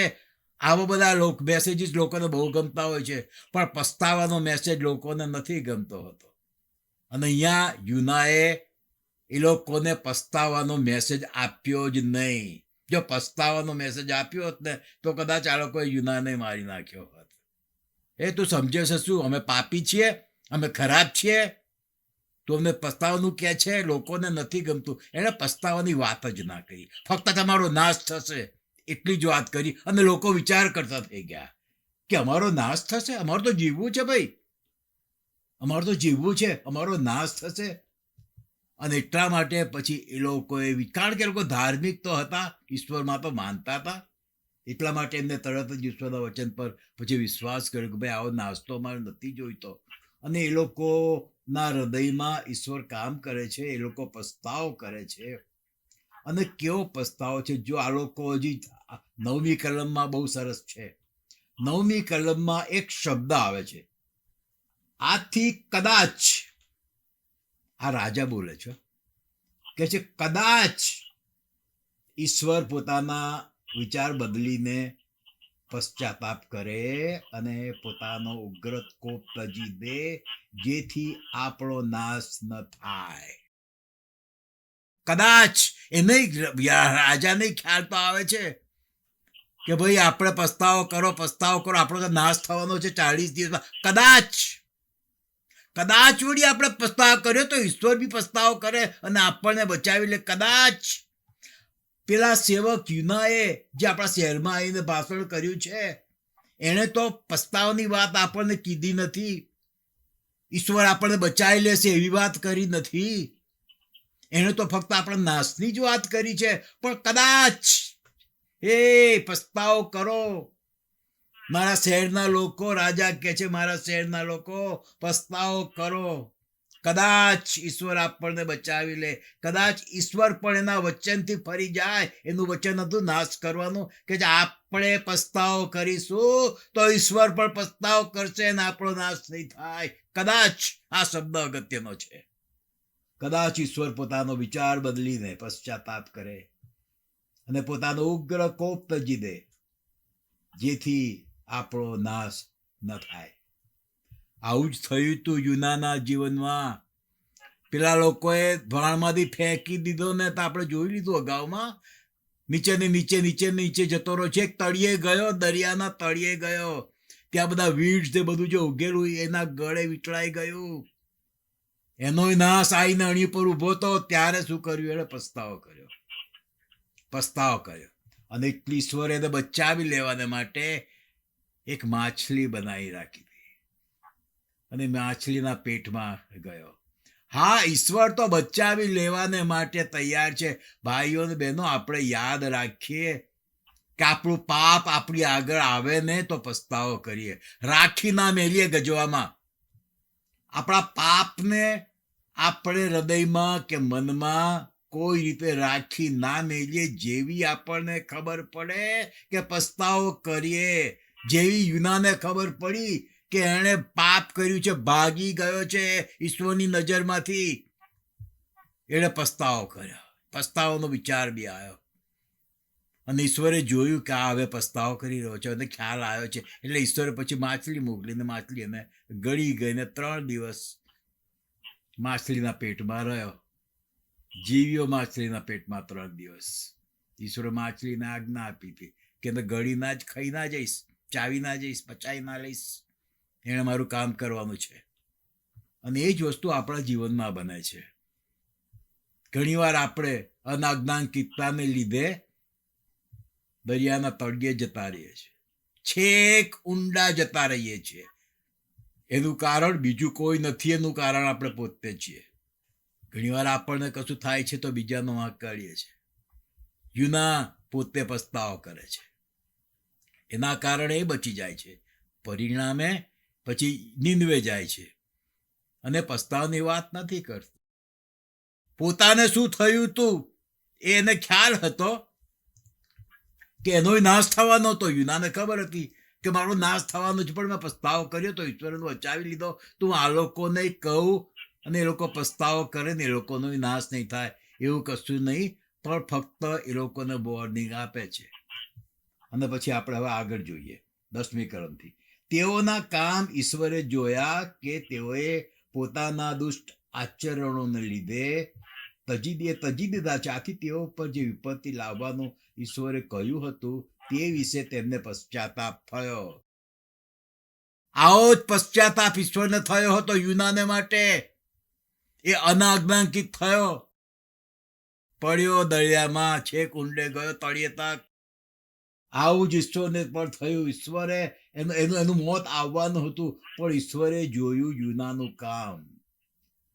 આવા બધા મેસેજીસ લોકોને બહુ ગમતા હોય છે, પણ પસ્તાવાનો મેસેજ લોકોને નથી ગમતો હોતો. અને અહીંયા યુનાએ એ લોકોને પસ્તાવાનો મેસેજ આપ્યો જ નહીં. જો પસ્તાવાનો મેસેજ આપ્યો હોત ને તો કદાચ આ લોકોએ યુનાને મારી નાખ્યો હોત. એ તું સમજે છે શું? અમે પાપી છીએ, અમે ખરાબ છીએ, તું અમને પસ્તાવાનું કહે છે. લોકોને નથી ગમતું. એણે પસ્તાવાની વાત જ ના કરી, ફક્ત તમારો નાશ થશે એટલી જ વાત કરી. અને લોકો વિચાર કરતા થઈ ગયા કે અમારો નાશ થશે? અમારે તો જીવવું છે ભાઈ, અમારે તો જીવવું છે, અમારો નાશ થશે. અને એટલા માટે પછી એ લોકોએ, કારણ કે એ લોકો ધાર્મિક તો હતા, ઈશ્વરમાં તો માનતા હતા, એટલા માટે એમને તરત જ ઈશ્વરના વચન પર પછી વિશ્વાસ કર્યો કે ભાઈ આવો નાસ્તો અમારે નથી જોઈતો. અને એ લોકોના હૃદયમાં ઈશ્વર કામ કરે છે, એ લોકો પસ્તાવ કરે છે. અને કેવો પસ્તાવો છે! જો આ લોકો હજી 9મી કલમમાં બહુ સરસ છે. 9મી કલમમાં એક શબ્દ આવે છે, આથી કદાચ. આ રાજા બોલે છે કે છે કદાચ ઈશ્વર પોતાના વિચાર બદલીને પશ્ચાતાપ કરે અને પોતાનો ઉગ્ર કોપ તજી દે, જેથી આપણો નાશ ન થાય. કદાચ એને રાજાને ખ્યાલ તો આવે છે કે ભાઈ આપણે પસ્તાવો કરો, આપણો તો નાશ થવાનો છે 40 દિવસમાં. કદાચ વળી આપણે પસ્તાવો કર્યો તો ઈશ્વર બી પસ્તાવો કરે અને આપણને બચાવી લે. કદાચ પેલા સેવક યુનાએ જે આપણા શહેરમાં આવીને ભાષણ કર્યું છે, એણે તો પસ્તાવાની વાત આપણને કીધી નથી. ઈશ્વર આપણને બચાવી લેશે એવી વાત કરી નથી. એણે તો ફક્ત આપણા નાશની જ વાત કરી છે. પણ કદાચ પસ્તાવો કરો મારા શહેરના લોકો. રાજા કહે છે મારા શહેરના લોકો પસ્તાવો કરો. કદાચ ઈશ્વર આપણને બચાવી લે. કદાચ ઈશ્વર પણ એના વચનથી ફરી જાય. એનું વચન હતું નાશ કરવાનું, કે આપણે પસ્તાવો કરીશું તો ઈશ્વર પણ પસ્તાવો કરશે અને આપણો નાશ નહીં થાય. કદાચ આ શબ્દ અગત્યનો છે. કદાચ ઈશ્વર પોતાનો વિચાર બદલીને પશ્ચાતાપ કરે અને પોતાનો ઉગ્ર કોપ તજી દે, જેથી આપણો નાશ ન થાય. આવું જ થયું હતું યુનાના જીવનમાં. પેલા લોકોએ ભાણમાંથી ફેંકી દીધો ને, તો આપણે જોઈ લીધું અગાઉમાં. નીચે ને નીચે નીચે નીચે જતો રહ્યો છે. એક તળિયે ગયો, દરિયાના તળિયે ગયો. ત્યાં બધા વીડ્સ તે બધું જે ઉગેલું એના ગળે વીંટળાઈ ગયું. એનોય નાશ આવીને અણી પર ઉભો તો ત્યારે શું કર્યું? એને પસ્તાવો કર્યો. અને એટલી ઈશ્વરે એને બચાવી લેવાને માટે એક માછલી બનાવી રાખી હતી અને માછલીના પેટમાં ગયો. હા, ઈશ્વર તો બચાવી લેવાને માટે તૈયાર છે. ભાઈઓ અને બહેનો, આપણે યાદ રાખીએ કે આપણું પાપ આપણી આગળ આવે ને તો પસ્તાવો કરીએ, રાખી ના મેલીએ ગજવામાં. આપણા પાપને આપણે હૃદયમાં કે મનમાં કોઈ રીતે રાખી ના મેલીએ. જેવી આપણને ખબર પડે કે પસ્તાવો કરીએ, જેવી યુનાને ખબર પડી કે એણે પાપ કર્યું છે, ભાગી ગયો છે ઈશ્વરની નજરમાંથી, એણે પસ્તાવો કર્યો. પસ્તાવાનો વિચાર બી આવ્યો અને ઈશ્વરે જોયું કે આ હવે પસ્તાવો કરી રહ્યો છે અને ખ્યાલ આવ્યો છે. એટલે ઈશ્વરે પછી માછલી મોકલીને માછલી એને ગળી ગઈને 3 દિવસ માછલીના પેટમાં રહ્યો. જીવ્યો માછલીના પેટમાં 3 દિવસ. ઈશ્વરે માછલીને આજ્ઞા આપી હતી કે ગળી ના જ ખાઈ ના જઈશ, ચાવી ના જઈશ, પચાવી ના લઈશ. એણે મારું કામ કરવાનું છે. અને એ જ વસ્તુ આપણા જીવનમાં બને છે. ઘણીવાર આપણે અનાજ્ઞાનકિતતાને લીધે દરિયાના તળિયે જતા રહીએ છીએ, છેક ઊંડા જતા રહીએ છીએ. એનું કારણ બીજું કોઈ નથી, એનું કારણ આપણે પોતે છીએ. ઘણીવાર આપણને કશું થાય છે તો બીજાનો વાંક કાઢીએ છીએ. યુના પોતે પસ્તાવો કરે છે, એના કારણે એ બચી જાય છે. પરિણામે પછી નીંદવે જાય છે અને પસ્તાવાની વાત નથી કરતો. પોતાને શું થયું હતું એને ખ્યાલ હતો કે એનો નાશ થવાનો હતો. યુનાને ખબર હતી કે મારો નાશ થવાનો છે, પણ મેં પસ્તાવો કર્યો તો ઈશ્વરને બચાવી લીધો. તું આ લોકોને કહું અને એ લોકો પસ્તાવો કરે ને એ લોકોનો નાશ નહીં થાય એવું કશું નહીં, પણ ફક્ત એ લોકોને વોર્નિંગ આપે છે. અને પછી આપણે હવે આગળ જોઈએ 10મી કલમથી. તેઓના કામ ઈશ્વરે જોયા કે તેઓએ પોતાના દુષ્ટ આચરણોને લીધે તજી દીધા છે. આથી તેઓ પર જે વિપત્તિ લાવવાનું ઈશ્વરે કહ્યું હતું તે વિશે તેમને પશ્ચાતાપ થયો. આવો જ પશ્ચાતાપ ઈશ્વરને થયો હતો યુનાને માટે. એ અનાજ્ઞાંકિત થયો, પડ્યો દરિયામાં, છેક ઊંડે ગયો, તળિયે તક. આવું જ ઈશ્વરને પણ થયું. ઈશ્વરે એનું મોત આવવાનું હતું, પણ ઈશ્વરે જોયું યુનાનું કામ.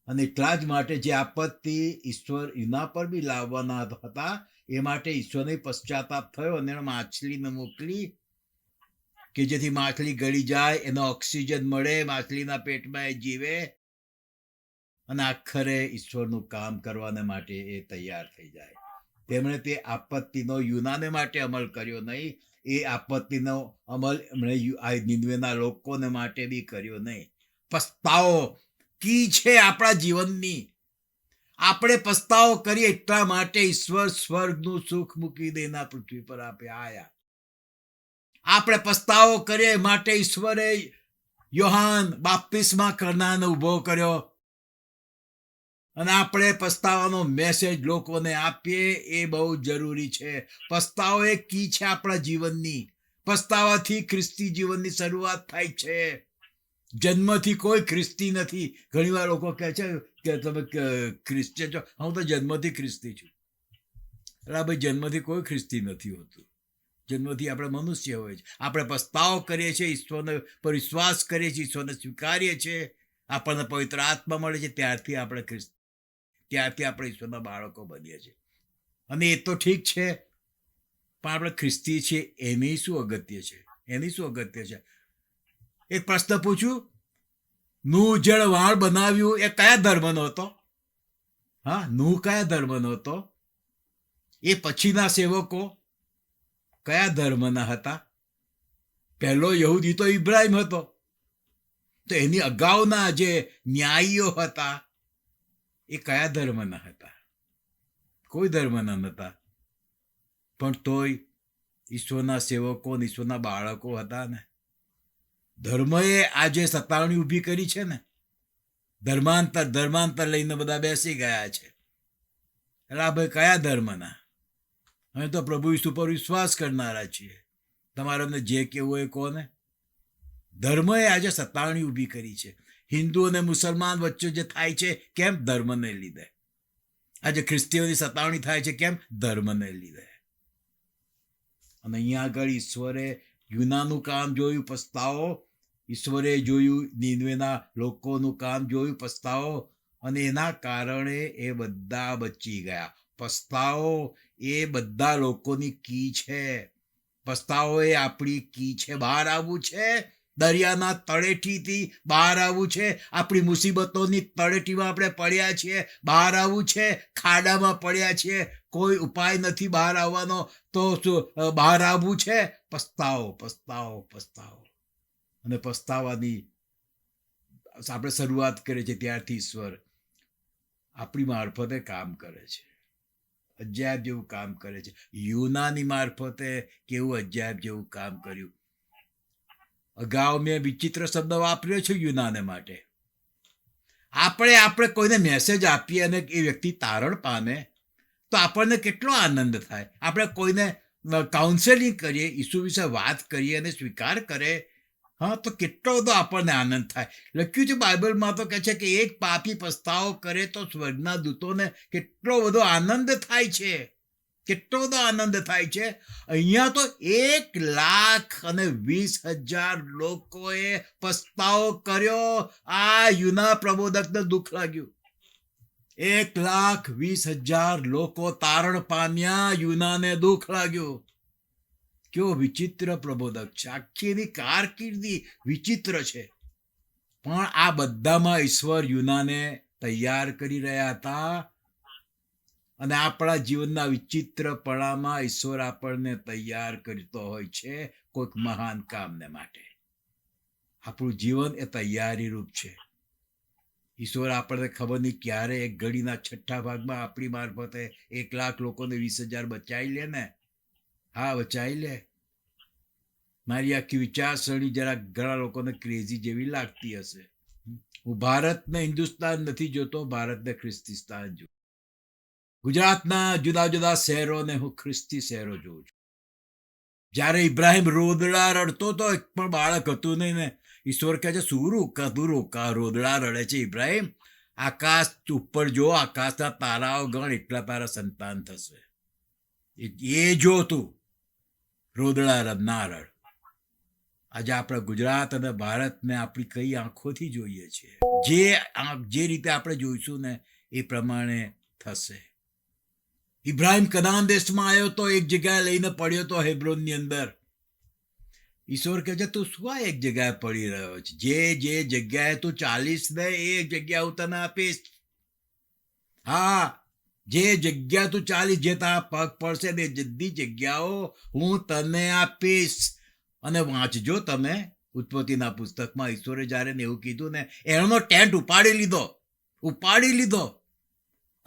અને એટલા જ માટે જે આપત્તિ ઈશ્વર યુના પર બી લાવવાના હતા એ માટે ઈશ્વરને પશ્ચાતાપ થયો અને માછલીને મોકલી કે જેથી માછલી ગળી જાય, એનો ઓક્સિજન મળે, માછલીના પેટમાં એ જીવે અને આખરે ઈશ્વરનું કામ કરવાને માટે એ તૈયાર થઈ જાય. તેમણે તે આપત્તિનો યુનાને માટે અમલ કર્યો નહીં, એ આપત્તિનો અમલ એમણે નિનવેના લોકોને માટે બી કર્યો નહીં. પસ્તાવો કી છે આપણા જીવનની. આપણે પસ્તાવો કરીએ એટલા માટે ઈશ્વર સ્વર્ગનું સુખ મૂકી દેના પૃથ્વી પર આપ્યા. આપણે પસ્તાવો કરીએ માટે ઈશ્વરે યોહાન બાપ્તિસ્મા કરનારને ઉભો કર્યો અને આપણે પસ્તાવાનો મેસેજ લોકોને આપીએ એ બહુ જરૂરી છે. પસ્તાવો એક કી છે આપણા જીવનની. પસ્તાવાથી ખ્રિસ્તી જીવનની શરૂઆત થાય છે. જન્મથી કોઈ ખ્રિસ્તી નથી. ઘણીવાર લોકો કહે છે કે તમે ક્રિશ્ચિયન છો. હું તો જન્મથી ખ્રિસ્તી છું. અરે ભાઈ, જન્મથી કોઈ ખ્રિસ્તી નથી હોતું. જન્મથી આપણે મનુષ્ય હોય છે. આપણે પસ્તાવો કરીએ છીએ, ઈશ્વરને પર વિશ્વાસ કરીએ છીએ, ઈશ્વરને સ્વીકારીએ છીએ, આપણને પવિત્ર આત્મા મળે છે, ત્યારથી આપણે ઈશ્વરના બાળકો બનીએ છીએ. અને એ તો ઠીક છે, પણ આપણે ખ્રિસ્તી છીએ એની શું અગત્ય છે? એક પ્રશ્ન પૂછું, નૂહ જળ વાળ બનાવ્યું એ કયા ધર્મનો હતો? હા, નૂહ કયા ધર્મનો હતો? એ પછીના સેવકો કયા ધર્મના હતા? પહેલો યહૂદી તો ઇબ્રાહિમ હતો. તો એની અગાઉના જે ન્યાયીઓ હતા એ કયા ધર્મના હતા? કોઈ ધર્મના નહોતા, પણ તોય ઈશ્વરના સેવકો, ઈશ્વરના બાળકો હતા ને. ધર્મએ આજે સતાવણી ઊભી કરી છે ને. ધર્માંતર લઈને બધા બેસી ગયા છે. એટલે ભાઈ કયા ધર્મના? અમે તો પ્રભુ ઈસુ પર વિશ્વાસ કરનારા છીએ. તમારે અમને જે કહેવું એ કહો ને. ધર્મએ આજે સતાવણી ઊભી કરી છે. હિન્દુ અને મુસલમાન વચ્ચે જે થાય છે, કેમ? ધર્મને લીધે. આજે ખ્રિસ્તીઓની સતાવણી થાય છે, કેમ? ધર્મને લીધે. અને અહીંયા આગળ ઈશ્વરે યુનાનું કામ જોયું, પસ્તાવો. ઈશ્વરે જોયું નીનવેના લોકોનું કામ જોયું, પસ્તાવો. અને એના કારણે એ બધા બચી ગયા. પસ્તાવો એ બધા લોકોની કી છે. પસ્તાવો એ આપણી કી છે. બહાર આવવું છે, દરિયાના તળેટીથી બહાર આવવું છે. આપણી મુસીબતોની તળેટીમાં આપણે પડ્યા છીએ, બહાર આવવું છે. ખાડામાં પડ્યા છીએ, કોઈ ઉપાય નથી બહાર આવવાનો, તો બહાર આવવું છે. પસ્તાવો, પસ્તાવો, પસ્તાવો. અને પસ્તાવાની આપણે શરૂઆત કરીએ છીએ ત્યારથી ઈશ્વર આપણી મારફતે કામ કરે છે. અજાયબ જેવું કામ કરે છે. યુનાની મારફતે કેવું અજાયબ જેવું કામ કર્યું. અગાઉ મેં વિચિત્ર શબ્દ વાપર્યો છે યુનાને માટે. આપણે કોઈને મેસેજ આપીએ અને એ વ્યક્તિ તારણ પામે તો આપણને કેટલો આનંદ થાય. આપણે કોઈને કાઉન્સેલિંગ કરીએ, ઈસુ વિશે વાત કરીએ અને સ્વીકાર કરે, હા, તો કેટલો બધો આપણને આનંદ થાય. લખ્યું છે બાઇબલમાં તો કહે છે કે એક પાપી પસ્તાવો કરે તો સ્વર્ગના દૂતોને કેટલો બધો આનંદ થાય છે. કેટલો બધો આનંદ થાય છે. અહીંયા તો 1,20,000 લોકોએ પસ્તાવો કર્યો. આ યુના પ્રબોધકને દુઃખ લાગ્યું. 1,20,000 લોકો તારણ પામ્યા, યુનાને દુઃખ લાગ્યું. કેવો વિચિત્ર પ્રબોધક છે. આખી એની કારકિર્દી વિચિત્ર છે. પણ આ બધામાં ઈશ્વર યુનાને તૈયાર કરી રહ્યા હતા. અને આપણા જીવનના વિચિત્રપણામાં ઈશ્વર આપણને તૈયાર કરતો હોય છે કોઈક મહાન કામને માટે. આપણું જીવન એ તૈયારી રૂપ છે. ઈશ્વર આપણને ખબર નહીં ક્યારે એક ઘડીના છઠ્ઠા ભાગમાં આપણી મારફતે 1,00,000 લોકોને 20,000 બચાવી લે ને. હા, બચાવી લે. મારી આખી વિચારસરણી જરા ઘણા લોકોને ક્રેઝી જેવી લાગતી હશે. હું ભારતને હિન્દુસ્તાન નથી જોતો, ભારતને ખ્રિસ્તીસ્તાન જોઉં. ગુજરાતના જુદા જુદા શહેરોને હું ખ્રિસ્તી શહેરો જોઉં છું. જ્યારે ઇબ્રાહિમ રોદડા રડતો તો એક પણ બાળક હતું નહીં ને. ઈશ્વર કહે છે, શું રોકા રોદડા રડે છે ઇબ્રાહિમ? આકાશ ઉપર જો, આકાશના તારાઓ ગણ, એટલા તારા સંતાન થશે. એ જો તું રોદડા ના રડ. આજે આપણા ગુજરાત અને ભારતને આપણી કઈ આંખોથી જોઈએ છીએ. જે રીતે આપણે જોઈશું ને એ પ્રમાણે થશે. ઇબ્રાહિમ કનાન દેશમાં આવ્યો તો એક જગ્યાએ લઈને પડ્યો તો હેબ્રોનની અંદર. ઈશ્વર કહે છે, તું શું આ એક જગ્યાએ પડી રહ્યો છે? જે જગ્યાએ તું ચાલીસ ને એ જગ્યા હું તને આપીશ. હા, જે જગ્યા તું ચાલીસ, જે તારા પગ પડશે ને બધી જગ્યાઓ હું તને આપીશ. અને વાંચજો તમે ઉત્પત્તિના પુસ્તકમાં ઈશ્વરે જ્યારે એવું કીધું ને, એનો ટેન્ટ ઉપાડી લીધો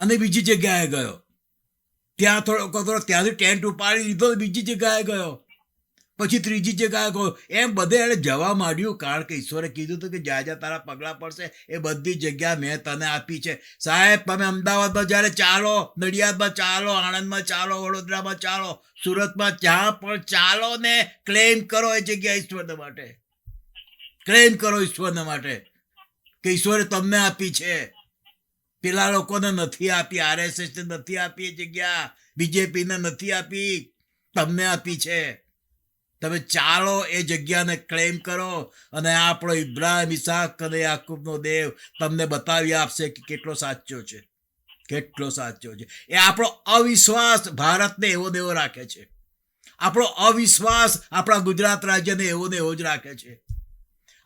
અને બીજી જગ્યાએ ગયો. ત્યાં થોડો ત્યાંથી ટેન્ટ ઉપાડી લીધો, બીજી જગ્યાએ ગયો, પછી ત્રીજી જગ્યાએ ગયો. એમ બધે એને જવા માંડ્યું, કારણ કે ઈશ્વરે કીધું હતું કે જ્યાં જ્યાં તારા પગલા પડશે એ બધી જગ્યા મેં તને આપી છે. સાહેબ, તમે અમદાવાદમાં જ્યારે ચાલો, નડિયાદમાં ચાલો, આણંદમાં ચાલો, વડોદરામાં ચાલો, સુરતમાં જ્યાં પણ ચાલો ને, ક્લેમ કરો એ જગ્યા ઈશ્વરના માટે. ક્લેમ કરો ઈશ્વરના માટે કે ઈશ્વરે તમને આપી છે. પેલા લોકોને નથી આપી, RSS ને નથી આપી એ જગ્યા, BJP ને નથી આપી, તમને આપી છે. તમે ચાલો એ જગ્યાને ક્લેમ કરો અને આપણો ઇબ્રાહિમ, ઈસાક અને યાકૂબનો દેવ તમને બતાવી આપશે કે કેટલો સાચો છે, કેટલો સાચો છે. એ આપણો અવિશ્વાસ ભારતને એવો ને એવો રાખે છે. આપણો અવિશ્વાસ આપણા ગુજરાત રાજ્યને એવો ને એવો જ રાખે છે.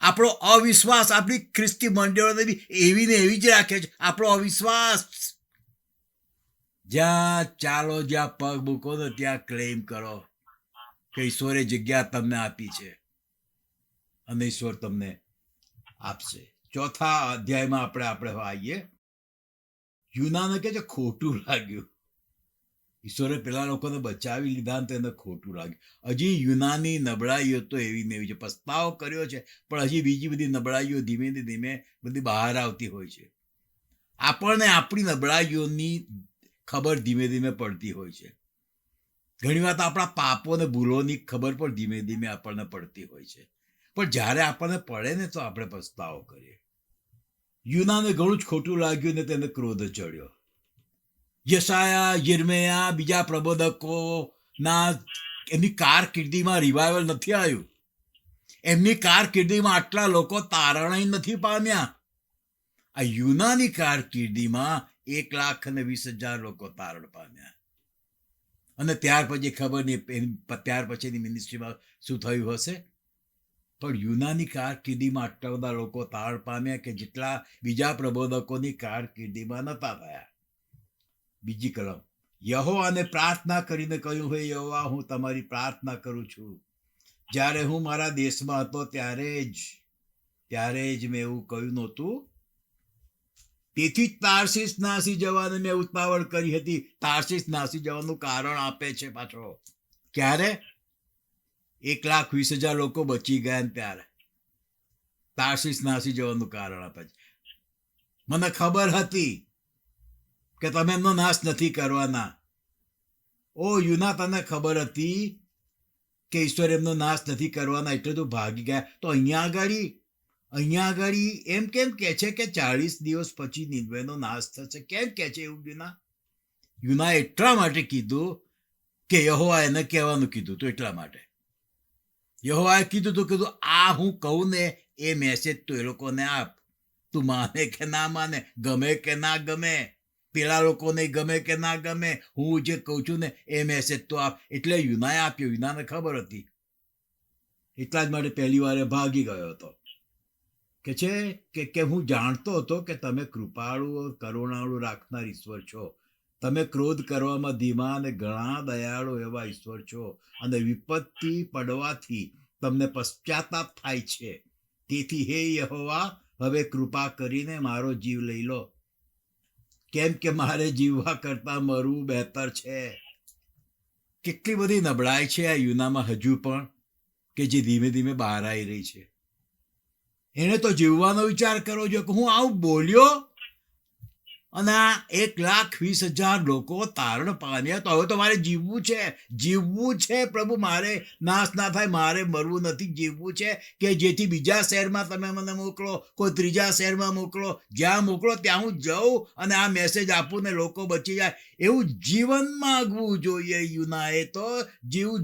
આપણો અવિશ્વાસ આપણી ખ્રિસ્તી મંડળોને બી એવી ને એવી જ રાખે છે. આપણો અવિશ્વાસ. જ્યાં ચાલો, જ્યાં પગ મૂકો ને ત્યાં ક્લેમ કરો કે ઈશ્વરે જગ્યા તમને આપી છે અને ઈશ્વર તમને આપશે. ચોથા અધ્યાયમાં આપણે આવીએ. યુનાને કહે છે ખોટું લાગ્યું. ઈશ્વરે પેલા લોકોને બચાવી લીધા ને તેને ખોટું લાગ્યું. હજી યુનાની નબળાઈઓ તો એવી ને એવી છે. પસ્તાવો કર્યો છે, પણ હજી બીજી બધી નબળાઈઓ ધીમે ધીમે બધી બહાર આવતી હોય છે. આપણને આપણી નબળાઈઓની ખબર ધીમે ધીમે પડતી હોય છે. ઘણીવાર તો આપણા પાપો અને ભૂલોની ખબર પણ ધીમે ધીમે આપણને પડતી હોય છે, પણ જ્યારે આપણને પડે ને તો આપણે પસ્તાવો કરીએ. યુનાને ઘણું જ ખોટું લાગ્યું ને તેને ક્રોધ ચડ્યો. યશાયા, યિર્મયાહ, બીજા પ્રબોધકોના એમની કારકિર્દીમાં રિવાઇવલ નથી આવ્યું. એમની કારકિર્દીમાં આટલા લોકો તારણય નથી પામ્યા. આ યુનાની કારકિર્દીમાં 1,20,000 લોકો તારણ પામ્યા. અને ત્યાર પછી ખબર નહીં ત્યાર પછીની મિનિસ્ટ્રીમાં શું થયું હશે, પણ યુનાની કારકિર્દીમાં આટલા બધા લોકો તારણ પામ્યા કે જેટલા બીજા પ્રબોધકોની કારકિર્દીમાં નતા થયા. બીજી કલમ, યહોવાને પ્રાર્થના કરીને કહ્યું, હે યહોવા, હું તમારી પ્રાર્થના કરું છું. જ્યારે હું મારા દેશમાં હતો ત્યારે જ મેં એવું કહ્યું નહોતું. તેથી જ તાર્શીશ નાસી જવાને મેં ઉતાવળ કરી હતી. તાર્શીશ નાસી જવાનું કારણ આપે છે પાછો. ક્યારે? 1,20,000 લોકો બચી ગયા ને ત્યારે તાર્શીશ નાસી જવાનું કારણ આપે છે. મને ખબર હતી કે તમે એમનો નાશ નથી કરવાના. ઓ યુના, તને ખબર હતી કે ઈશ્વર એમનો નાશ નથી કરવાના, એટલે તો ભાગી ગયા. તો અહીંયા આગળ એમ કેમ કે છે કે 40 દિવસ પછી નિનવેનો નાશ થશે? કેમ કે છે એવું યુના એટલા માટે કીધું કે યહોવા એને કહેવાનું કીધું તો એટલા માટે. યહોવાએ કીધું આ હું કહું ને એ મેસેજ તું એ લોકોને આપ. તું માને કે ના માને, ગમે કે ના ગમે, પેલા લોકોને ગમે કે ના ગમે, હું જે કહું છું ને એ મેસેજ તો આપ. એટલે યુનાએ આપ્યો. યુનાને ખબર હતી. એટલા જ માટે પહેલી વાર ભાગી ગયો હતો. કે છે કે હું જાણતો હતો કે તમે કૃપાળુ, કરુણાળુ રાખનાર ઈશ્વર છો. તમે ક્રોધ કરવામાં ધીમા અને ઘણા દયાળુ એવા ઈશ્વર છો, અને વિપત્તિ પડવાથી તમને પશ્ચાતાપ થાય છે. તેથી હે યહોવા, હવે કૃપા કરીને મારો જીવ લઈ લો, કેમ કે મારે જીવવા કરતા મરવું બહેતર છે. કેટલી બધી નબળાઈ છે આ યુનામાં હજુ પણ, કે જે ધીમે ધીમે બહાર આવી રહી છે. એને તો જીવવાનો વિચાર કરવો જોઈએ કે હું આવું બોલ્યો અને આ 1,20,000 લોકો તારણ પામ્યા, તો હવે તો મારે જીવવું છે પ્રભુ. મારે નાશ ના થાય, મારે મરવું નથી, જીવવું છે. કે જેથી બીજા શહેરમાં તમે મને મોકલો, કોઈ ત્રીજા શહેરમાં મોકલો, જ્યાં મોકલો ત્યાં હું જાઉં અને આ મેસેજ આપું ને લોકો બચી જાય. એવું જીવન માગવું જોઈએ. યુનાએ તો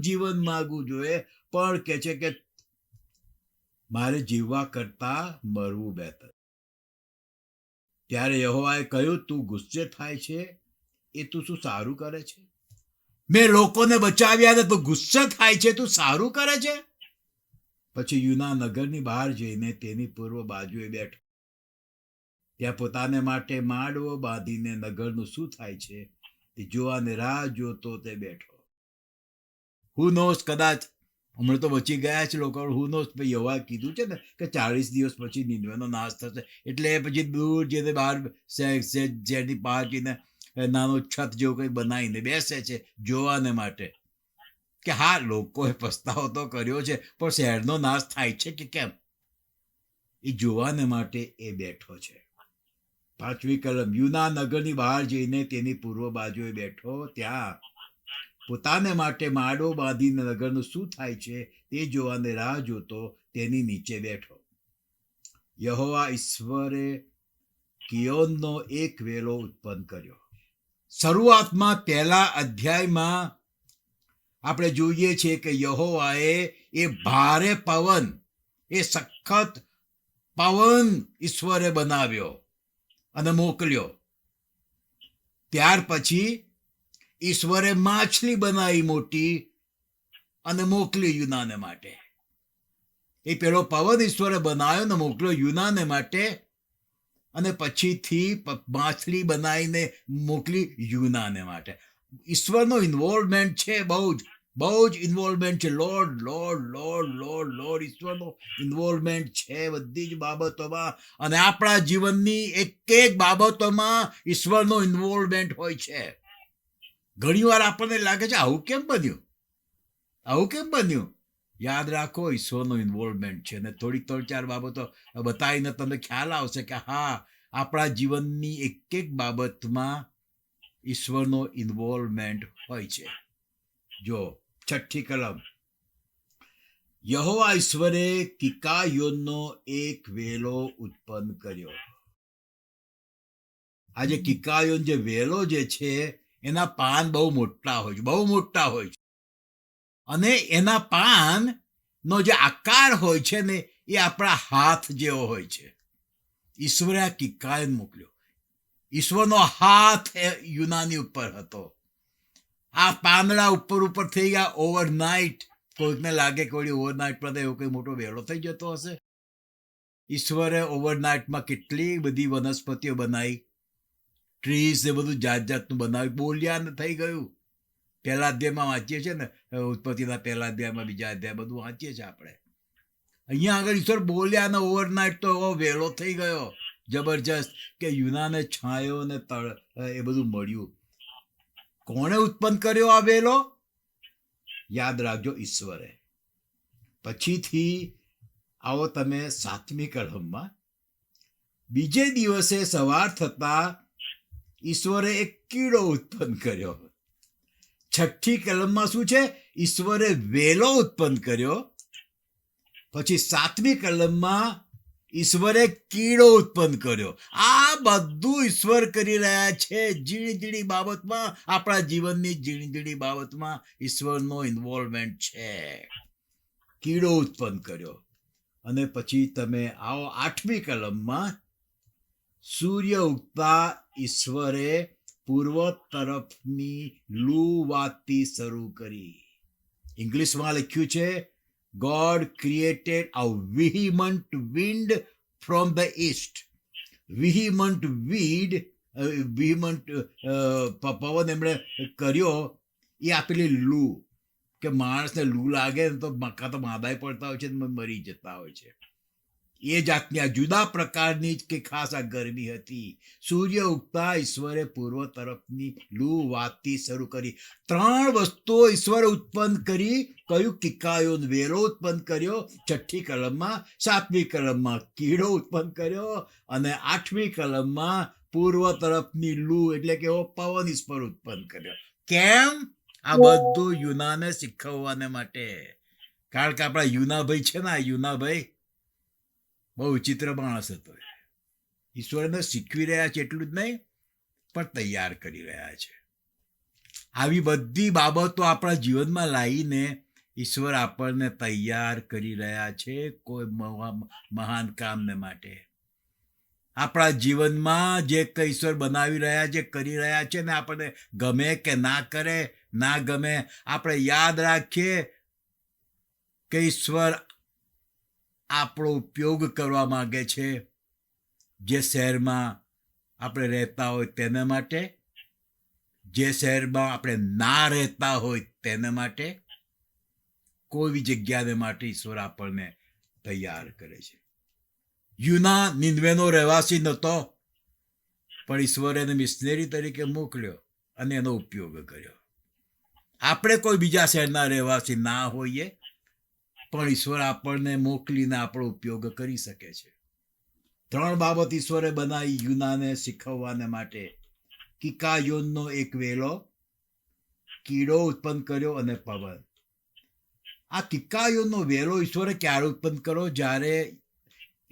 જીવન માગવું જોઈએ, પણ કે છે કે મારે જીવવા કરતા મરવું બહેતર. ત્યારે યહોવાએ કહ્યું, તું ગુસ્સે થાય છે એ તું શું સારું કરે છે? મેં લોકોને બચાવ્યા ને તું ગુસ્સે થાય છે, તું સારું કરે છે? પછી યુના નગરની બહાર જઈને તેની પૂર્વ બાજુએ બેઠો. ત્યાં પોતાને માટે માંડવો બાંધીને નગરનું શું થાય છે તે જોવાને રાહ જોતો તે બેઠો. હુ નોસ, કદાચ હમણાં તો બચી ગયા છે લોકો. હુ નોસ, યહોવાએ કીધું છે ને કે 40 દિવસ પછી નિનવેનો નાશ થશે. એટલે પછી દૂર જઈને બહાર શહેરની બહાર જઈને નાનો છત જેવું કંઈક બનાવીને બેસે છે જોવાને માટે કે હા, લોકોએ પસ્તાવો તો કર્યો છે, પણ શહેરનો નાશ થાય છે કે કેમ, એ જોવાને માટે એ બેઠો છે. 5મી કલમ, યુના નગરની બહાર જઈને તેની પૂર્વ બાજુએ બેઠો. ત્યાં પોતાને માટે માડો બાંધીને નગરનું શું થાય છે તે જોવાને રાહ જોતો તેની નીચે બેઠો. યહોવા ઈશ્વરે કિયોનનો એક વેલો ઉત્પન્ન કર્યો. શરૂઆતમાં પહેલા અધ્યાયમાં આપણે જોઈએ છીએ કે યહોવાએ એ ભારે પવન, એ સખત પવન ઈશ્વરે બનાવ્યો અને મોકલ્યો. ત્યાર પછી ઈશ્વરે માછલી બનાવી મોટી અને મોકલી યુનાને માટે. એ પેલો પવન ઈશ્વરે બનાવ્યો ને મોકલ્યો યુનાને માટે, અને પછીથી માછલી બનાવીને મોકલી યુનાને માટે. ઈશ્વરનો ઇન્વોલ્વમેન્ટ છે, બહુ જ ઇન્વોલ્વમેન્ટ છે. લોર્ડ ઈશ્વરનો ઇન્વોલ્વમેન્ટ છે બધી જ બાબતોમાં, અને આપણા જીવનની એક બાબતોમાં ઈશ્વરનો ઇન્વોલ્વમેન્ટ હોય છે. ઘણી વાર આપણને લાગે છે આવું કેમ બન્યું? યાદ રાખો, ઈશ્વરનો ઇન્વોલ્વમેન્ટ છે. અને થોડીક 3-4 બાબતો બતાવીને તમને ખ્યાલ આવશે કે હા, આપણા જીવનની એક બાબતમાં ઈશ્વરનો ઇન્વોલ્વમેન્ટ હોય છે. જો 6ઠ્ઠી કલમ, યહોવા ઈશ્વરે કિકાયોનનો એક વેલો ઉત્પન્ન કર્યો. આજે કિકાયોન જે વેલો જે છે એના પાન બહુ મોટા હોય છે, બહુ મોટા હોય છે, અને એના પાન નો જે આકાર હોય છે ને એ આપણા હાથ જેવો હોય છે. ઈશ્વરે આ કિકાયોન મોકલ્યો. ઈશ્વરનો હાથ યુનાની ઉપર હતો. આ પાંદડા ઉપર થઈ ગયા ઓવરનાઇટ. કોઈકને લાગે કે ઓવરનાઇટમાં એવો કોઈ મોટો વેલો થઈ જતો હશે. ઈશ્વરે ઓવરનાઇટમાં કેટલી બધી વનસ્પતિઓ બનાવી, ટ્રીઝ એ બધું જાત જાતનું બનાવ્યું, બોલિયાન થઈ ગયું. પહેલા અધ્યાયમાં વાંચીએ છીએ ને, ઉત્પત્તિના પહેલા અધ્યાયમાં, બીજા અધ્યાય બધું વાંચીએ છીએ આપણે. અહીંયા આગળ ઈશ્વર બોલ્યા ને ઓવરનાઇટ તો એવો વેલો થઈ ગયો જબરજસ્ત કે યુનાને છાંયો ને તળ એ બધું મળ્યું. કોણે ઉત્પન્ન કર્યો આ વેલો? યાદ રાખજો, ઈશ્વરે. પછીથી આવો તમે 7મી કલમમાં. બીજે દિવસે સવાર થતા ઈશ્વરે એક કીડો ઉત્પન્ન કર્યો. 6ઠ્ઠી કલમમાં શું છે? ઈશ્વરે વેલો ઉત્પન્ન કર્યો. પછી 7મી કલમમાં ઈશ્વરે કીડો ઉત્પન્ન કર્યો. આ બધું ઈશ્વર કરી રહ્યા છે. ઝીણી ઝીણી બાબતમાં, આપણા જીવનની ઝીણી ઝીણી બાબતમાં ઈશ્વરનો ઇન્વોલ્વમેન્ટ છે. કીડો ઉત્પન્ન કર્યો. અને પછી તમે આવો 8મી કલમમાં. સૂર્ય ઉગતા ઈશ્વરે પૂર્વ તરફની લૂ વાતી શરૂ કરી. ઇંગ્લિશમાં લખ્યું છે, God created a vehement wind from the east. Vehement પવન એમણે કર્યો. એ આપેલી લૂ, કે માણસને લૂ લાગે ને તો મક્કા તો માદાય પડતા હોય છે, મરી જતા હોય છે. એ જાતની આ જુદા પ્રકારની કે ખાસ આ ગરમી હતી. સૂર્ય ઉગતા ઈશ્વરે પૂર્વ તરફની લૂ વાતી શરૂ કરી. 3 વસ્તુઓ ઈશ્વરે ઉત્પન્ન કરી. કયું? કિકાયોન વેલો ઉત્પન્ન કર્યો 6ઠ્ઠી કલમમાં. 7મી કલમમાં કીડો ઉત્પન્ન કર્યો. અને 8મી કલમમાં પૂર્વ તરફની લૂ એટલે કે એવો પવન ઈશ્વર ઉત્પન્ન કર્યો. કેમ? આ બધું યુનાને શીખવવાને માટે. કારણ કે આપણા યુનાભાઈ છે ને, આ યુનાભાઈ બહુ વિચિત્ર માણસ હતો. ઈશ્વરને શીખવી રહ્યા છે એટલું જ નહીં, પણ તૈયાર કરી રહ્યા છે. આવી બધી બાબતો આપણા જીવનમાં લાવીને ઈશ્વર આપણને તૈયાર કરી રહ્યા છે કોઈ મહાન કામને માટે. આપણા જીવનમાં જે કંઈ ઈશ્વર બનાવી રહ્યા છે, કરી રહ્યા છે ને, આપણને ગમે કે ના કરે, ના ગમે, આપણે યાદ રાખીએ કે ઈશ્વર આપણો ઉપયોગ કરવા માંગે છે. જે શહેરમાં આપણે રહેતા હોય તેના માટે, જે શહેરમાં આપણે ના રહેતા હોય તેને માટે, કોઈ બી જગ્યાને માટે ઈશ્વર આપણને તૈયાર કરે છે. યુના નિનવેનો રહેવાસી નહોતો, પણ ઈશ્વરે એને મિશનરી તરીકે મોકલ્યો અને એનો ઉપયોગ કર્યો. આપણે કોઈ બીજા શહેરના રહેવાસી ના હોઈએ, પણ ઈશ્વર આપણને મોકલીને આપણો ઉપયોગ કરી શકે છે. 3 બાબત ઈશ્વરે બનાવી યુનાને શીખવવાને માટે. કિકાયોનનો એક વેલો, કીડો ઉત્પન્ન કર્યો અને પવન. આ કિકાયોનનો વેલો ઈશ્વરે ક્યારે ઉત્પન્ન કર્યો? જ્યારે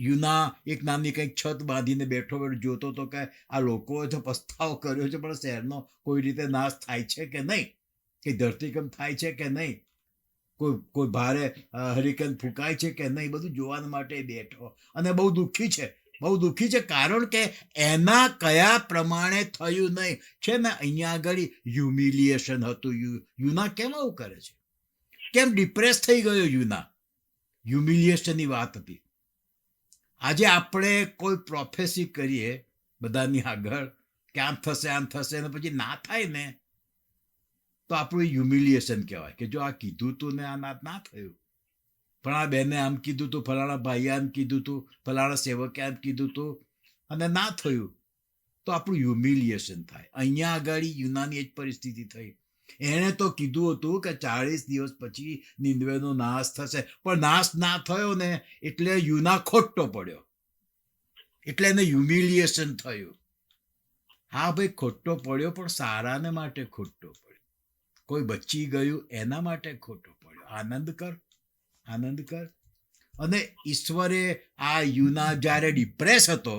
યુના એક નાની કંઈક છત બાંધીને બેઠો જોતો હતો કે આ લોકોએ તો પસ્તાવો કર્યો છે, પણ શહેરનો કોઈ રીતે નાશ થાય છે કે નહીં, કે ધરતીકંપ થાય છે કે નહીં, કોઈ ભારે હરિકેન ફૂંકાય છે કે નહીં, બધું જોવા માટે બેઠો અને બહુ દુઃખી છે. બહુ દુઃખી છે કારણ કે એના કયા પ્રમાણે થયું નહીં છે ને. અહીંયા આગળ હ્યુમિલિએશન હતું. યુના કેમ આવું કરે છે? કેમ ડિપ્રેસ થઈ ગયો યુના? હ્યુમિલિએશનની વાત હતી. આજે આપણે કોઈ પ્રોફેસી કરીએ બધાની આગળ કે આમ થશે, આમ થશે, અને પછી ના થાય ને, તો આપણું હ્યુમિલિએશન કહેવાય કે જો આ કીધું તું ને આ ના થયું, ફલાણા બેને આમ કીધું તું, ફલાણા ભાઈએ આમ કીધું તું, ફલાણા સેવકે આમ કીધું તું અને ના થયું, તો આપણું હ્યુમિલિએશન થાય. અહીંયા આગળ યુનાની એ જ પરિસ્થિતિ થઈ. એણે તો કીધું હતું કે 40 દિવસ પછી નિનવેનો નાશ થશે, પણ નાશ ના થયો ને એટલે યુના ખોટો પડ્યો, એટલે એને હ્યુમિલિએશન થયું. હા ભાઈ, ખોટો પડ્યો, પણ સારાને માટે ખોટો પડ્યો. કોઈ બચી ગયું એના માટે ખોટો પડ્યો. આનંદ કર. અને ઈશ્વરે આ યુના જ્યારે ડિપ્રેસ હતો,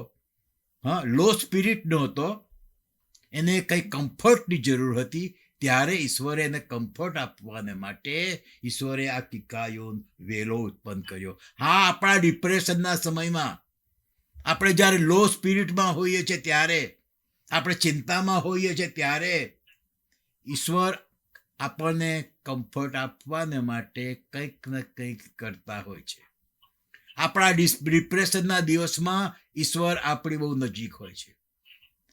લો સ્પિરિટનો હતો, એને કંઈ કમ્ફર્ટની જરૂર હતી, ત્યારે ઈશ્વરે એને કમ્ફર્ટ આપવાને માટે ઈશ્વરે આ કિકાયોન વેલો ઉત્પન્ન કર્યો. હા, આપણા ડિપ્રેશનના સમયમાં, આપણે જ્યારે લો સ્પિરિટમાં હોઈએ છીએ ત્યારે, આપણે ચિંતામાં હોઈએ છીએ ત્યારે ઈશ્વર આપણને કમ્ફર્ટ આપવાને માટે કંઈક ને કંઈક કરતા હોય છે. આપણા ડિપ્રેશનના દિવસમાં ઈશ્વર આપણી બહુ નજીક હોય છે.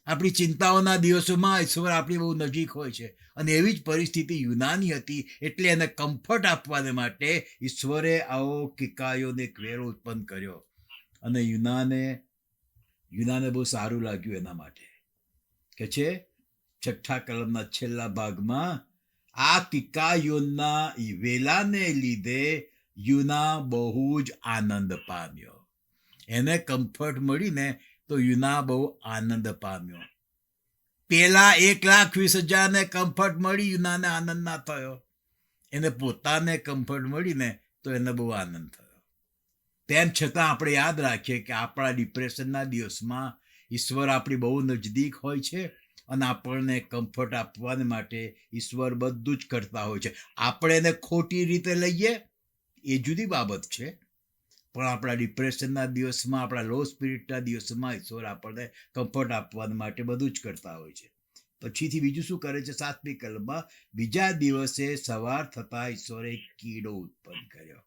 આપણી ચિંતાઓના દિવસોમાં ઈશ્વર આપણી બહુ નજીક હોય છે. અને એવી જ પરિસ્થિતિ યુનાની હતી, એટલે એને કમ્ફર્ટ આપવાને માટે ઈશ્વરે આવો કિકાયોને એક વેરો ઉત્પન્ન કર્યો. અને યુનાને બહુ સારું લાગ્યું એના માટે કે છે 6 કલમના છેલ્લા ભાગમાં, આ કિકાયોનના વેલાને લીધે યુના બહુ જ આનંદ પામ્યો. એને કમ્ફર્ટ મળીને તો યુના બહુ આનંદ પામ્યો. પેલા 1,20,000 કમ્ફર્ટ મળી, યુનાને આનંદ ના થયો. એને પોતાને કમ્ફર્ટ મળીને તો એને બહુ આનંદ થયો. તેમ છતાં આપણે યાદ રાખીએ કે આપણા ડિપ્રેશનના દિવસમાં ઈશ્વર આપણી બહુ નજદીક હોય છે અને આપણને કમ્ફર્ટ આપવાને માટે ઈશ્વર બધું જ કરતા હોય છે. આપણે એને ખોટી રીતે લઈએ એ જુદી બાબત છે, પણ આપણા ડિપ્રેશનના દિવસમાં, આપણા લો સ્પિરિટના દિવસમાં ઈશ્વર આપણને કમ્ફર્ટ આપવા માટે બધું જ કરતા હોય છે. પછીથી બીજું શું કરે છે? 7મી કલમમાં, બીજા દિવસે સવાર થતા ઈશ્વરે કીડો ઉત્પન્ન કર્યો.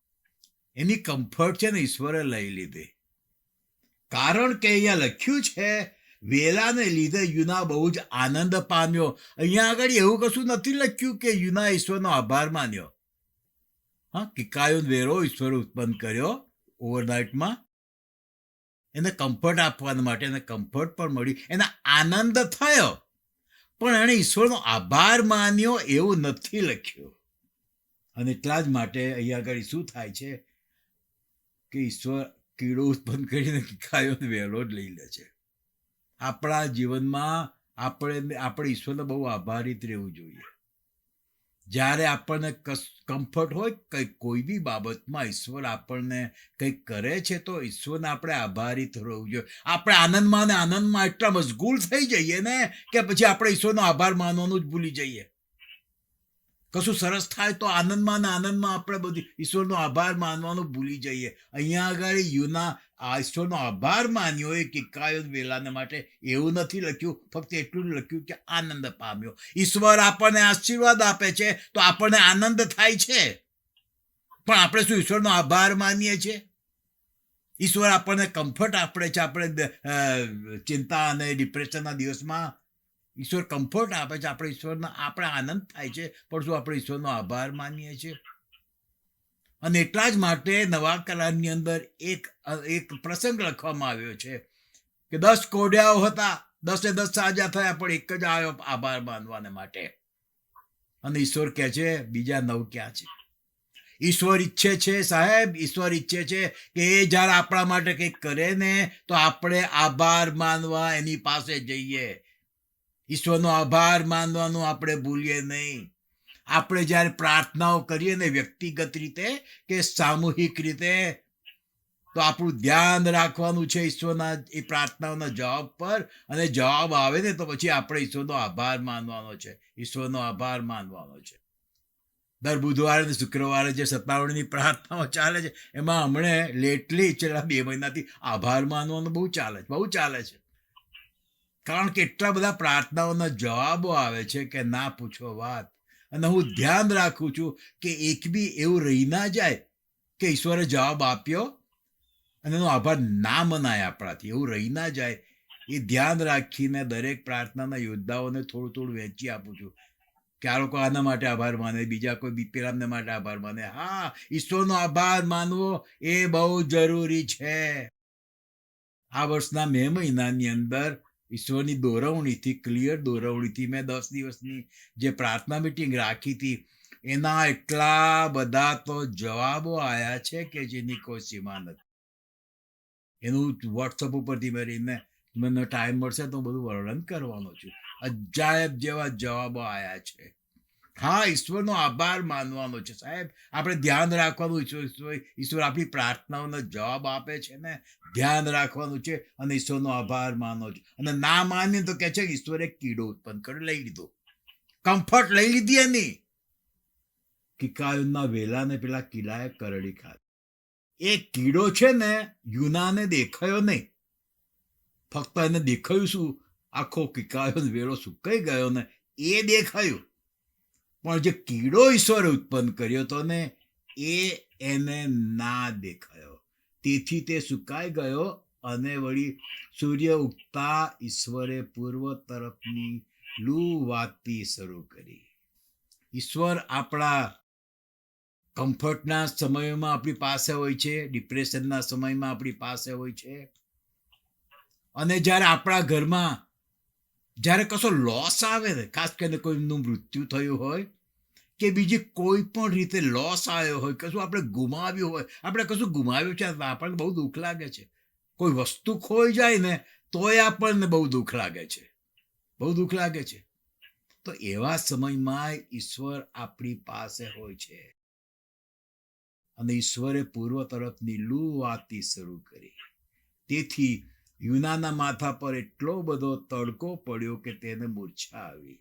એની કમ્ફર્ટ છે ને ઈશ્વરે લઈ લીધી. કારણ કે અહીંયા લખ્યું છે, વેલાને લીધે યુના બહુ જ આનંદ પામ્યો. અહીંયા આગળ એવું કશું નથી લખ્યું કે યુના ઈશ્વરનો આભાર માન્યો. કિકાયોન વેરો ઈશ્વરે ઉત્પન્ન કર્યો ઓવરનાઇટમાં. એને કમ્ફર્ટ આપવા માટે એને કમ્ફર્ટ પણ મળી, એને આનંદ થયો, પણ એણે ઈશ્વરનો આભાર માન્યો એવું નથી લખ્યું. અને એટલા જ માટે અહીંયા આગળ શું થાય છે કે ઈશ્વર કીડો ઉત્પન્ન કરીને કિકાયોન વેલો જ લઈ લે છે. આપણા જીવનમાં આપણે ઈશ્વરને બહુ આભારિત રહેવું જોઈએ. જ્યારે આપણને કમ્ફર્ટ હોય કોઈ બી બાબતમાં, ઈશ્વર આપણને કંઈક કરે છે તો ઈશ્વરને આપણે આભારિત રહેવું જોઈએ. આપણે આનંદમાં ને આનંદમાં એટલા મશગુલ થઈ જઈએ ને કે પછી આપણે ઈશ્વરનો આભાર માનવાનું જ ભૂલી જઈએ. કશું સરસ થાય તો આનંદમાં ને આનંદમાં આપણે બધું ઈશ્વરનો આભાર માનવાનું ભૂલી જઈએ. અહીંયા આગળ યુના આ ઈશ્વરનો આભાર માન્યો એ કિકાયોન વેલાને માટે એવું નથી લખ્યું, ફક્ત એટલું જ લખ્યું કે આનંદ પામ્યો. ઈશ્વર આપણને આશીર્વાદ આપે છે તો આપણને આનંદ થાય છે, પણ આપણે શું ઈશ્વરનો આભાર માનીએ છીએ? ઈશ્વર આપણને કમ્ફર્ટ આપે છે. આપણે ચિંતા અને ડિપ્રેશનના દિવસમાં ઈશ્વર કમ્ફર્ટ આપે છે, આપણે આપણે આનંદ થાય છે, પણ શું આપણે ઈશ્વરનો આભાર માનીએ છીએ? અને એટલા જ માટે નવા કરારની અંદર એક પ્રસંગ લખવામાં આવ્યો છે કે 10 કોડિયાઓ હતા, 10 સાજા થયા, પણ એક જ આવ્યો આભાર માનવાને માટે. અને ઈશ્વર કહે છે બીજા 9 ક્યાં છે? ઈશ્વર ઈચ્છે છે સાહેબ, ઈશ્વર ઈચ્છે છે કે એ જ્યારે આપણા માટે કંઈક કરે ને તો આપણે આભાર માનવા એની પાસે જઈએ. ઈશ્વરનો આભાર માનવાનું આપણે ભૂલીએ નહીં. આપણે જ્યારે પ્રાર્થનાઓ કરીએ ને વ્યક્તિગત રીતે કે સામૂહિક રીતે, તો આપણું ધ્યાન રાખવાનું છે ઈશ્વરના એ પ્રાર્થનાઓના જવાબ પર. અને જવાબ આવે ને તો પછી આપણે ઈશ્વરનો આભાર માનવાનો છે, ઈશ્વરનો આભાર માનવાનો છે. દર બુધવારે અને શુક્રવારે જે સત્તાવણીની પ્રાર્થનાઓ ચાલે છે, એમાં હમણે લેટલી છેલ્લા 2 મહિનાથી આભાર માનવાનું બહુ ચાલે છે. કારણ કે એટલા બધા પ્રાર્થનાઓના જવાબો આવે છે કે ના પૂછો વાત. અને હું ધ્યાન રાખું છું કે એક બી એવું રહી ના જાય કે ઈશ્વરે જવાબ આપ્યો અને એનો આભાર ના મનાય આપણાથી, એવું રહી ના જાય. એ ધ્યાન રાખીને દરેક પ્રાર્થનાના યોદ્ધાઓને થોડું થોડું વહેંચી આપું છું કે આ લોકો આના માટે આભાર માને, બીજા કોઈ પેલાને માટે આભાર માને. હા, ઈશ્વરનો આભાર માનવો એ બહુ જરૂરી છે. આ વર્ષના મે મહિનાની અંદર ઈશ્વરની દોરવણીથી, ક્લિયર દોરવણીથી મેં 10 દિવસની જે પ્રાર્થના મિટિંગ રાખી હતી, એના એટલા બધા તો જવાબો આવ્યા છે કે જેની કોઈ સીમા નથી. એનું વોટ્સઅપ ઉપરથી મને ટાઈમ મળશે તો બધું વર્ણન કરવાનો છું. અજાયબ જેવા જવાબો આવ્યા છે. હા, ઈશ્વરનો આભાર માનવાનો છે સાહેબ. આપણે ધ્યાન રાખવાનું, ઈશ્વર આપણી પ્રાર્થનાઓનો જવાબ આપે છે ને, ધ્યાન રાખવાનું છે અને ઈશ્વરનો આભાર માનવો છે. અને ના માનીએ તો કે છે કે ઈશ્વરે કીડો ઉત્પન્ન કરી લઈ લીધો, કમ્ફર્ટ લઈ લીધી એની. કિકાયોના વેલાને પેલા કીડાએ કરડી ખાધી. એ કીડો છે ને યુનાને દેખાયો નહીં, ફક્ત એને દેખાયું શું, આખો કિકાયો વેલો સુકાઈ ગયો ને એ દેખાયું. પણ જે કીડો ઈશ્વરે ઉત્પન્ન કર્યો હતો ને એ એને ના દેખાયો, તેથી તે સુકાઈ ગયો. અને વળી સૂર્ય ઉગતા ઈશ્વરે પૂર્વ તરફની લૂ વાતી શરૂ કરી. ઈશ્વર આપણા કમ્ફર્ટના સમયોમાં આપણી પાસે હોય છે, ડિપ્રેશનના સમયમાં આપણી પાસે હોય છે. અને જ્યારે આપણા ઘરમાં જ્યારે કશો લોસ આવે ને, ખાસ કરીને કોઈનું મૃત્યુ થયું હોય કે બીજી કોઈ પણ રીતે લોસ આવ્યો હોય, કશું આપણે ગુમાવ્યું હોય, આપણે કશું ગુમાવ્યું છે આપણને બહુ દુઃખ લાગે છે. કોઈ વસ્તુ ખોઈ જાય ને તોય આપણને બહુ દુઃખ લાગે છે, બહુ દુઃખ લાગે છે. તો એવા સમયમાં ઈશ્વર આપણી પાસે હોય છે. અને ઈશ્વરે પૂર્વ તરફની લૂ વાતી શરૂ કરી. તેથી યુનાના માથા પર એટલો બધો તડકો પડ્યો કે તેને મૂર્છા આવી.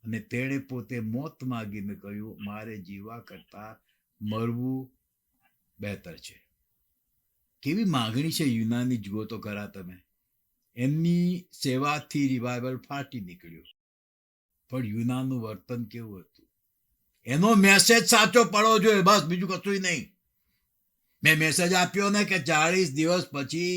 અને તેણે પોતે મોત માગીને કહ્યું, મારે જીવવા કરતા મરવું બહેતર છે. કેવી માગણી છે યુનાની, જુઓ તો ખરા તમે. એમની સેવાથી રિવાઇવલ ફાટી નીકળ્યું, પણ યુનાનું વર્તન કેવું હતું? એનો મેસેજ સાચો પડવો જોઈએ, બસ, બીજું કશું નહીં. મેં મેસેજ આપ્યો ને કે 40 દિવસ પછી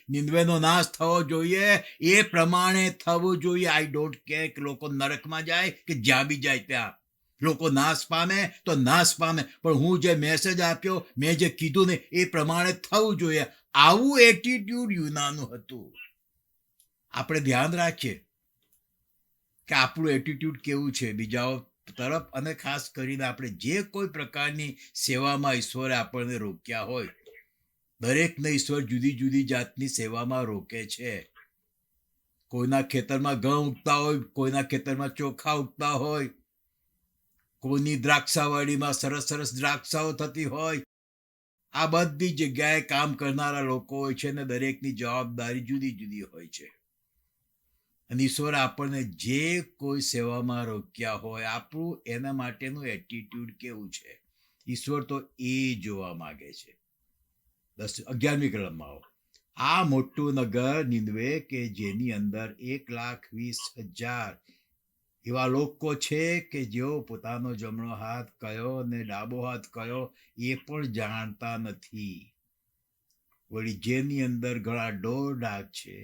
નિનવેનો નાશ થવો જોઈએ, એ પ્રમાણે થવું જોઈએ. આઈ ડોન્ટ કેર કે લોકો નરકમાં જાય કે જ્યાં બી જાય ત્યાં, લોકો નાશ પામે તો નાશ પામે, પણ હું જે મેસેજ આપ્યો, મેં જે કીધું ને એ પ્રમાણે થવું જોઈએ. આવું એટીટ્યુડ યુનાનું હતું. આપણે ધ્યાન રાખીએ કે આપણું એટીટ્યુડ કેવું છે બીજાઓ તરફ. અને ખાસ કરીને આપણે જે કોઈ પ્રકારની સેવામાં ઈશ્વરે આપણને રોક્યા હોય, દરેકને ઈશ્વર જુદી જુદી જાતની સેવામાં રોકે છે. કોઈના ખેતરમાં ઘઉં ઉગતા હોય, કોઈના ખેતરમાં ચોખા ઉગતા હોય, કોઈની દ્રાક્ષાવાડીમાં સરસ સરસ દ્રાક્ષાઓ થતી હોય. આ બધી જગ્યાએ કામ કરનારા લોકો હોય છે ને દરેકની જવાબદારી જુદી જુદી હોય છે. અને ઈશ્વર આપણને જે કોઈ સેવામાં રોક્યા હોય, આપણું એના માટેનું એટીટ્યુડ કેવું છે, ઈશ્વર તો એ જોવા માંગે છે. 11મી કલમમાં આવો. આ મોટું નગર નિનવે કે જેની અંદર 1,20,000 એવા લોકો છે કે જેઓ પોતાનો જમણો હાથ કયો અને ડાબો હાથ કયો એ પણ જાણતા નથી, વળી જેની અંદર ઘણા ઢોર ડાક છે,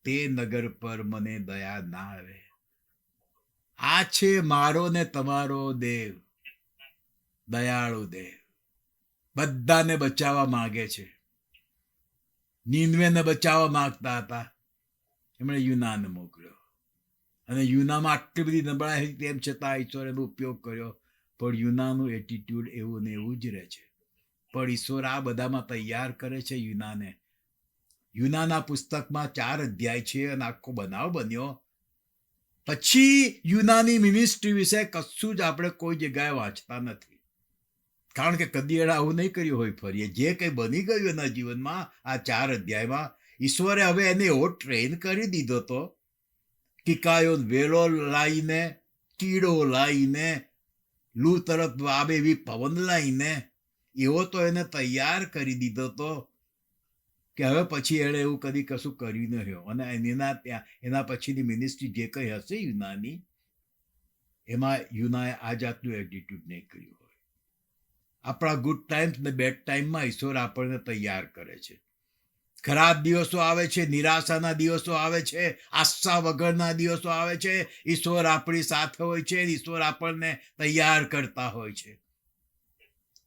તે નગર પર મને દયા ના આવે. આ છે મારો ને તમારો દેવ, દયાળુ દેવ. બધાને બચાવવા માંગે છે. નિનવેને બચાવવા માંગતા હતા, એમણે યુનાને મોકલ્યો. અને યુનામાં આટલી બધી નબળાઈ તેમ છતાં ઈશ્વરે એનો ઉપયોગ કર્યો. પણ યુનાનું એટીટ્યુડ એવું ને એવું જ રહે છે. પણ ઈશ્વર આ બધામાં તૈયાર કરે છે યુનાને. યુનાના પુસ્તકમાં 4 અધ્યાય છે અને આખો બનાવ બન્યો. પછી યુનાની મિનિસ્ટ્રી વિશે કશું જ આપણે કોઈ જગ્યાએ વાંચતા નથી, કારણ કે કદી એણે આવું નહીં કર્યું હોય ફરીએ. જે કંઈ બની ગયું એના જીવનમાં આ 4 અધ્યાયમાં, ઈશ્વરે હવે એને એવો ટ્રેન કરી દીધો હતો. કિકાયો વેલો લાવીને, કીડો લાવીને, લૂ તરફ આવે એવી પવન લાવીને એવો તો એને તૈયાર કરી દીધો હતો કે હવે પછી એણે એવું કદી કશું કર્યું નહીં. અને એના પછીની મિનિસ્ટ્રી જે કંઈ હશે યુનાની, એમાં યુનાએ આ જાતનું એટીટ્યુડ નહીં કર્યું હોય. આપણા ગુડ ટાઈમ્સ ને બેડ ટાઈમમાં ઈશ્વર આપણને તૈયાર કરે છે. ખરાબ દિવસો આવે છે, નિરાશાના દિવસો આવે છે, આશા વગરના દિવસો આવે છે, ઈશ્વર આપણી સાથે હોય છે, ઈશ્વર આપણને તૈયાર કરતા હોય છે.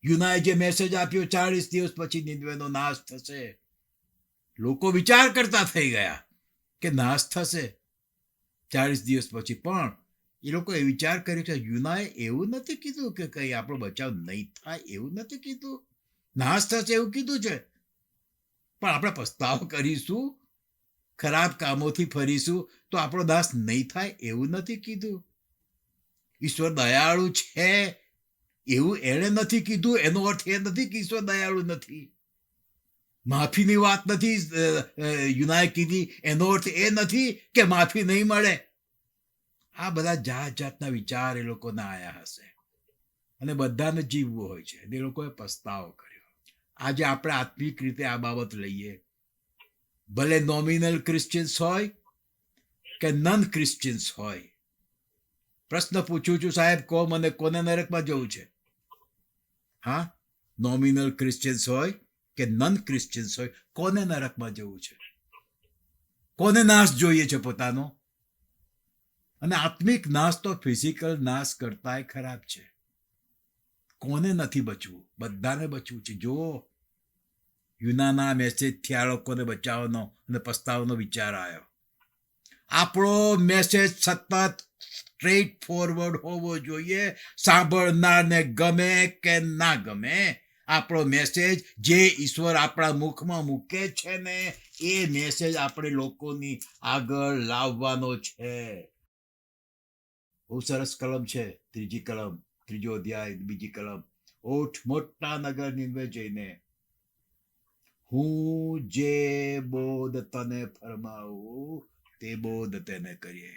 યુનાએ જે મેસેજ આપ્યો 40 દિવસ પછી નિનવેનો નાશ થશે, લોકો વિચાર કરતા થઈ ગયા કે નાશ થશે 40 દિવસ પછી. પણ એ લોકોએ વિચાર કર્યો કે યુનાએ એવું નથી કીધું કે કંઈ આપણો બચાવ નહીં થાય, એવું નથી કીધું. નાશ થશે એવું કીધું છે, પણ આપણે પસ્તાવો કરીશું, ખરાબ કામોથી ફરીશું તો આપણો નાશ નહીં થાય એવું નથી કીધું. ઈશ્વર દયાળુ છે એવું એણે નથી કીધું. એનો અર્થ એ નથી કે ઈશ્વર દયાળુ નથી. માફીની વાત નથી યુનાએ કીધી, એનો અર્થ એ નથી કે માફી નહીં મળે. આ બધા જાત જાતના વિચાર એ લોકોને આયા હશે અને બધાને જીવવું હોય છે. એ લોકોએ પસ્તાવો કર્યો. આજે આપણે આત્મિક રીતે આ બાબત લઈએ, ભલે નોમિનલ ક્રિશ્ચિયન્સ હોય કે નન ક્રિશ્ચિયન્સ હોય. પ્રશ્ન પૂછું છું સાહેબ, કહો મને, કોને નરકમાં જવું છે? હા, નોમિનલ ક્રિશ્ચિયન્સ હોય કે નન ક્રિશ્ચિયન્સ હોય, કોને નરકમાં જવું છે? કોને નાશ જોઈએ છે પોતાનો? અને આત્મિક નાશ તો ફિઝિકલ નાશ કરતાંય ખરાબ છે. કોને નથી બચવું? બધાને બચવું છે. જો યુનાના મેસેજથી આ લોકોને બચાવવાનો અને પસ્તાવવાનો વિચાર આવ્યો. આપણો મેસેજ સતત સ્ટ્રેટ ફોરવર્ડ હોવો જોઈએ. સાંભળનારને ગમે કે ના ગમે, આપણો મેસેજ જે ઈશ્વર આપણા મુખમાં મૂકે છે ને, એ મેસેજ આપણે લોકોની આગળ લાવવાનો છે. બહુ સરસ કલમ છે, ત્રીજી કલમ, ત્રીજો અધ્યાય, બીજી કલમ. ઓઠ મોટા નગર નીનવે જઈને હું જે બોધ તને ફરમાવું તે બોધ તેને કરીએ.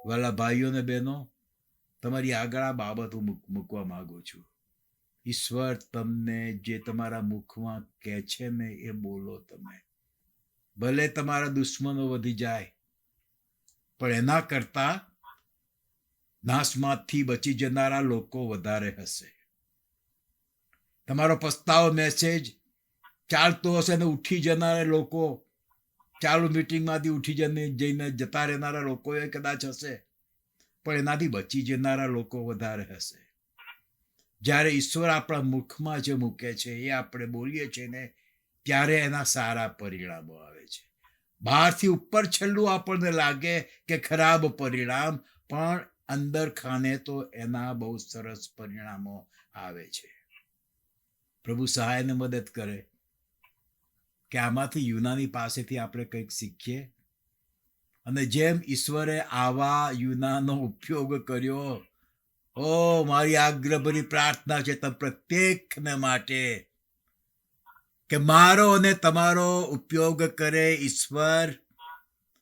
વાલા ભાઈઓ ને બહેનો, તમારી આગળ આ બાબત હું મૂકવા માંગુ છું. ઈશ્વર તમને જે તમારા મુખમાં કહે છે ને એ બોલો તમે. ભલે તમારા દુશ્મનો વધી જાય, પણ એના કરતા નાશમાંથી બચી જનારા લોકો વધારે હશે. તમારો પસ્તાવો મેસેજ ચાલતો હશે ને ઉઠી જનારા લોકો, ચાલુ મીટિંગમાંથી ઉઠી જઈને જતા રહેનારા લોકો એ કદાચ હશે, પણ એનાથી બચી જનારા લોકો વધારે હશે. જ્યારે ઈશ્વર આપણા મુખમાં જે મૂકે છે એ આપણે બોલીએ છીએ ને, ત્યારે એના સારા પરિણામો આવે છે. બહારથી ઉપર છેલ્લું આપણને લાગે કે ખરાબ પરિણામ, પણ અંદર ખાને તો એના બહુ સરસ પરિણામો આવે છે. પ્રભુ સહાયને મદદ કરે કે આમાંથી યુનાની પાસેથી આપણે કંઈક શીખીએ. અને જેમ ઈશ્વરે આવા યુનાનો ઉપયોગ કર્યો, ઓ મારી આગ્રહભરી પ્રાર્થના છે તમ પ્રત્યેકને માટે કે મારો અને તમારો ઉપયોગ કરે ઈશ્વર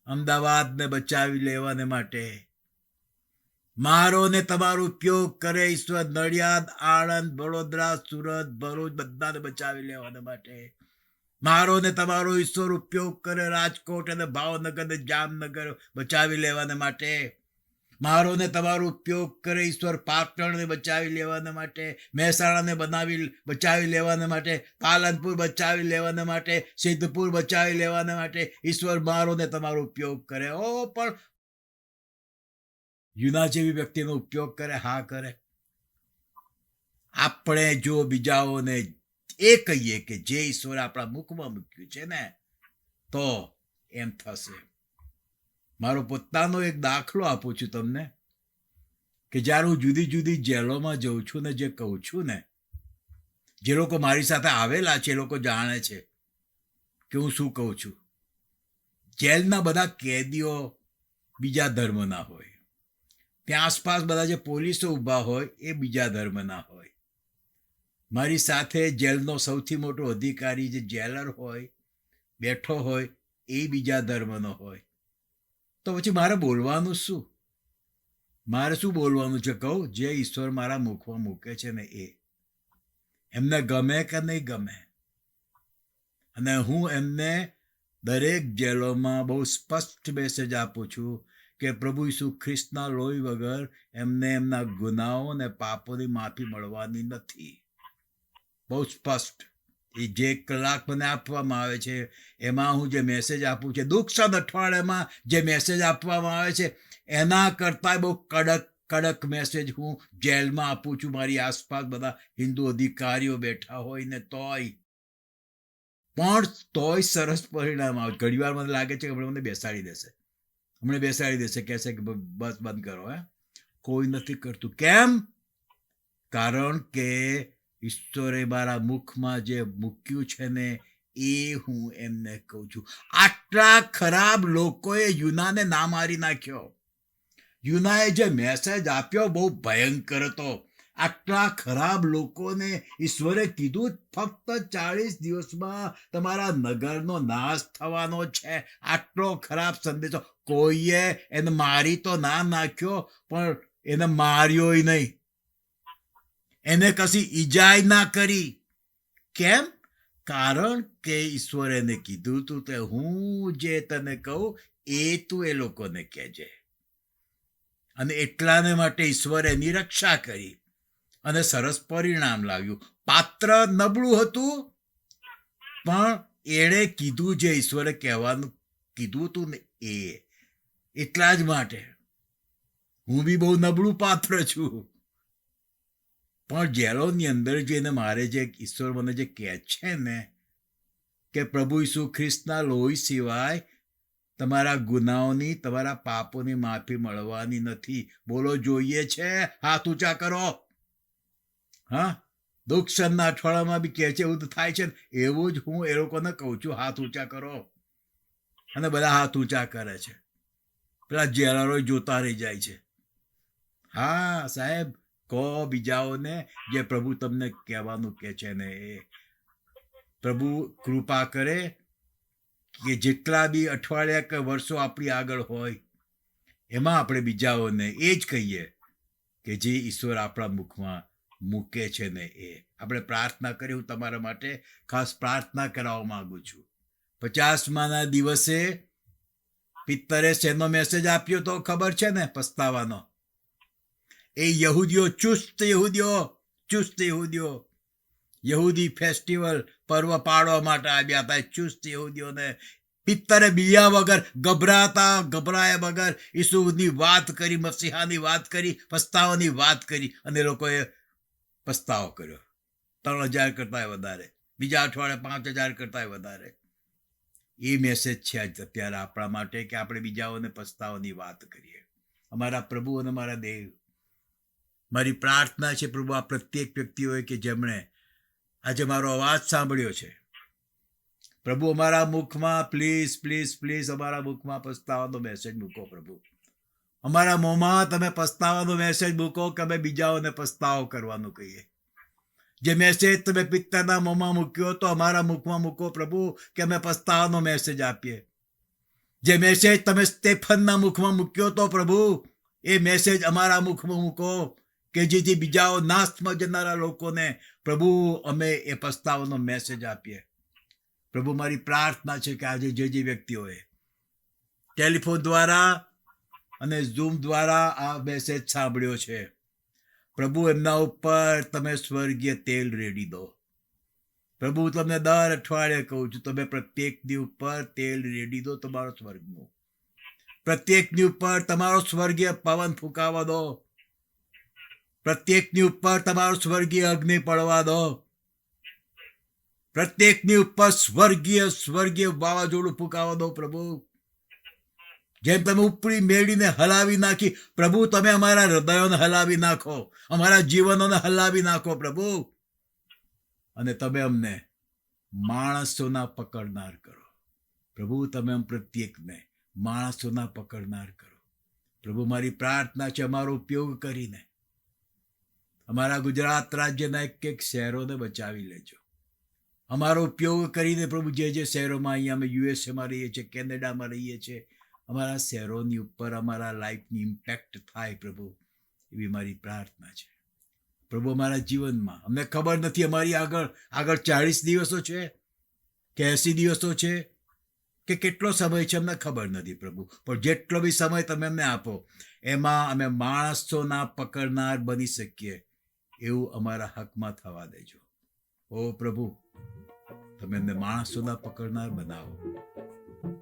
અમદાવાદને બચાવી લેવાને માટે. મારો ને તમારો ઉપયોગ કરે ઈશ્વર નડિયાદ, આણંદ, વડોદરા, સુરત, ભરૂચ બધાને બચાવી લેવાને માટે. મારો ને તમારો ઈશ્વર ઉપયોગ કરે રાજકોટ અને ભાવનગર ને જામનગર બચાવી લેવાને માટે. મારો ને તમારો ઉપયોગ કરે ઈશ્વર પાટણને બચાવી લેવાને માટે, મહેસાણાને બચાવી લેવાને માટે, પાલનપુર બચાવી લેવાને માટે, સિદ્ધપુર બચાવી લેવાને માટે ઈશ્વર મારો ને તમારો ઉપયોગ કરે. ઓ પણ યુના જેવી વ્યક્તિનો ઉપયોગ કરે? હા, કરે. આપણે જો બીજાઓને એ કહીએ કે જે ઈશ્વર આપણા મુખમાં મૂક્યું છે ને, તો એમ થશે. મારો પોતાનો એક દાખલો આપું છું તમને કે જ્યારે હું જુદી જુદી જેલોમાં જઉં છું ને જે કહું છું ને, જે લોકો મારી સાથે આવેલા છે એ લોકો જાણે છે કે હું શું કહું છું. જેલના બધા કેદીઓ બીજા ધર્મના હોય, ત્યાં આસપાસ બધા જે પોલીસો ઊભા હોય એ બીજા ધર્મના હોય. મારી સાથે જેલનો સૌથી મોટો અધિકારી જે જેલર હોય બેઠો હોય એ બીજા ધર્મનો હોય. તો પછી મારે બોલવાનું શું? મારે શું બોલવાનું છે? કહું જે ઈશ્વર મારા મુખમાં મૂકે છે ને એ. એમને ગમે કે નહીં ગમે. અને હું એમને દરેક જેલોમાં બહુ સ્પષ્ટ મેસેજ આપું છું કે પ્રભુ ઈસુ ખ્રિસ્તના લોહી વગર એમને એમના ગુનાઓ અને પાપોની માફી મળવાની નથી. બહુ સ્પષ્ટ. એ જે કલાક મને આપવામાં આવે છે એમાં હું જે મેસેજ આપું છું, દુઃખદ અઠવાડિયામાં જે મેસેજ આપવામાં આવે છે એના કરતાં બહુ કડક મેસેજ હું જેલમાં આપું છું. મારી આસપાસ બધા હિન્દુ અધિકારીઓ બેઠા હોય ને તોય સરસ પરિણામ આવે. ઘણી વાર મને લાગે છે કે મને બેસાડી દેશે, કહેશે કે બસ બંધ કરો. કોઈ નથી કરતું. કેમ? કારણ કે ઈશ્વરે મારા મુખમાં જે મૂક્યું છે ને એ હું એમને કહું છું. આટલા ખરાબ લોકોએ યુનાને ના મારી નાખ્યો. યુનાએ જે મેસેજ આપ્યો બહુ ભયંકર હતો. આટલા ખરાબ લોકોને ઈશ્વરે કીધું ફક્ત 40 દિવસમાં તમારા નગરનો નાશ થવાનો છે. આટલો ખરાબ સંદેશો. કોઈએ એને મારી તો ના નાખ્યો, પણ એને માર્યોય નહીં, એને કશી ઈજાય ના કરી. કેમ? કારણ કે ઈશ્વરે એને કીધું તું તે હું જે તને કહું એ તું એ લોકોને કહેજે. અને એટલાને માટે ઈશ્વરે એની રક્ષા કરી અને સરસ પરિણામ લાવ્યું. પાત્ર નબળું હતું, પણ એણે કીધું જે ઈશ્વરે કહેવાનું કીધું તું ને એ. એટલા જ માટે હું બી બહુ નબળું પાત્ર છું, પણ જેલોની અંદર જઈને મારે જે ઈશ્વર મને જે કહે છે ને કે પ્રભુ ઈસુ ખ્રિસ્તના લોહી સિવાય તમારા ગુનાઓની, તમારા પાપોની માફી મળવાની નથી. બોલો, જોઈએ છે? હાથ ઊંચા કરો. હા, દુઃખ સનના અઠવાડિયામાં બી કહે છે એવું તો થાય છે ને, એવું જ હું એ લોકોને કહું છું, હાથ ઊંચા કરો. અને બધા હાથ ઊંચા કરે છે. પેલા જેલરો જોતા રહી જાય છે. હા સાહેબ, કહો બીજાઓને જે પ્રભુ તમને કહેવાનું કે છે ને એ. પ્રભુ કૃપા કરે કે જેટલા બી અઠવાડિયા કે વર્ષો આપણી આગળ હોય એમાં આપણે બીજાઓને એ જ કહીએ કે જે ઈશ્વર આપણા મુખમાં મૂકે છે ને એ. આપણે પ્રાર્થના કરી. હું તમારા માટે ખાસ પ્રાર્થના કરાવવા માંગુ છું. 50માના દિવસે પિત્તરે શેનો મેસેજ આપ્યો તો ખબર છે ને? પસ્તાવાનો. એ ચુસ્ત યહૂદીઓ યહૂદી ફેસ્ટિવલ પર્વ પાડવા માટે આવ્યા હતા. ચુસ્ત યહૂદીઓને પિત્તરે બીયા વગર, ગભરાયા વગર ઈસુની વાત કરી, મસીહાની વાત કરી, પસ્તાવાની વાત કરી, અને લોકોએ પસ્તાવો કર્યો. 3000 કરતા વધારે, બીજા અઠવાડિયે 5000 કરતા વધારે. એ મેસેજ છે અત્યારે આપણા માટે કે આપણે બીજાઓને પસ્તાવાની વાત કરીએ. અમારા પ્રભુ અને અમારા દેવ, મારી પ્રાર્થના છે પ્રભુ આ પ્રત્યેક વ્યક્તિઓએ કે જેમણે આજે મારો અવાજ સાંભળ્યો છે, પ્રભુ અમારા મુખમાં પ્લીઝ અમારા મુખમાં પસ્તાવાનો મેસેજ મૂકો. પ્રભુ અમારા મોંમાં તમે પસ્તાવાનો મેસેજ મૂકો કે અમે બીજાઓને પસ્તાવો કરવાનું કહીએ. જે મેસેજ તમે પિત્તરના મોંમાં મૂક્યો તો અમારા મુખમાં મૂકો પ્રભુ, કે અમે પસ્તાવાનો મેસેજ આપીએ. જે મેસેજ તમે સ્ટેફનના મુખમાં મૂક્યો તો પ્રભુ, એ મેસેજ અમારા મુખમાં મૂકો કે જેથી બીજાઓ નાશમાં જનારા લોકોને પ્રભુ અમે એ પસ્તાવાનો મેસેજ આપીએ. પ્રભુ મારી પ્રાર્થના છે કે આજે જે વ્યક્તિઓએ ટેલિફોન દ્વારા અને ઝૂમ દ્વારા આ મેસેજ સાંભળ્યો છે, પ્રભુ એમના ઉપર તમે સ્વર્ગીય તેલ રેડી દો. પ્રભુ તમને દર અઠવાડિયે કહું છું, તમે પ્રત્યેકની ઉપર તેલ રેડી દો તમારો સ્વર્ગનું. પ્રત્યેકની ઉપર તમારો સ્વર્ગીય પવન ફૂંકાવા દો. પ્રત્યેકની ઉપર તમારો સ્વર્ગીય અગ્નિ પડવા દો. પ્રત્યેકની ઉપર સ્વર્ગીય વાવાઝોડું ફૂંકાવા દો પ્રભુ. જેમ તમે ઉપરી મેળીને હલાવી નાખી, પ્રભુ તમે અમારા હૃદયોને હલાવી નાખો, અમારા જીવનોને હલાવી નાખો પ્રભુ. અને તમે અમને માણસોના પકડનાર કરો પ્રભુ. તમે પ્રત્યેકને માણસોના પકડનાર કરો પ્રભુ. મારી પ્રાર્થના છે અમારો ઉપયોગ કરીને અમારા ગુજરાત રાજ્યના એક શહેરોને બચાવી લેજો. અમારો ઉપયોગ કરીને પ્રભુ જે શહેરોમાં, અહીંયા અમે યુએસએમાં રહીએ છીએ, કેનેડામાં રહીએ છીએ, અમારા શહેરોની ઉપર અમારા લાઈફની ઇમ્પેક્ટ થાય પ્રભુ, એવી મારી પ્રાર્થના છે પ્રભુ. અમારા જીવનમાં અમને ખબર નથી અમારી આગળ 40 દિવસો છે કે 80 દિવસો છે કે કેટલો સમય છે, અમને ખબર નથી પ્રભુ. પણ જેટલો બી સમય તમે અમને આપો એમાં અમે માણસોના પકડનાર બની શકીએ એવું અમારા હકમાં થવા દેજો. ઓ પ્રભુ, તમે અમને માણસોના પકડનાર બનાવો.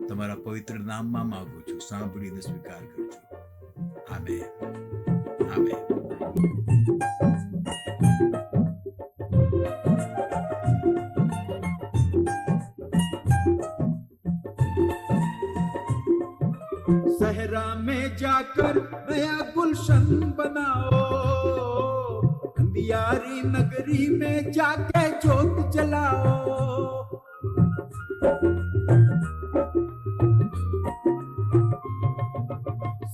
તમારા પવિત્ર નામમાં માંગુ છું, સાંભળીને સ્વીકાર કરજો. આમેન. આમેન. सहरा में जाकर नया गुलशन बनाओ, अंधियारी नगरी में जाके जोत जलाओ.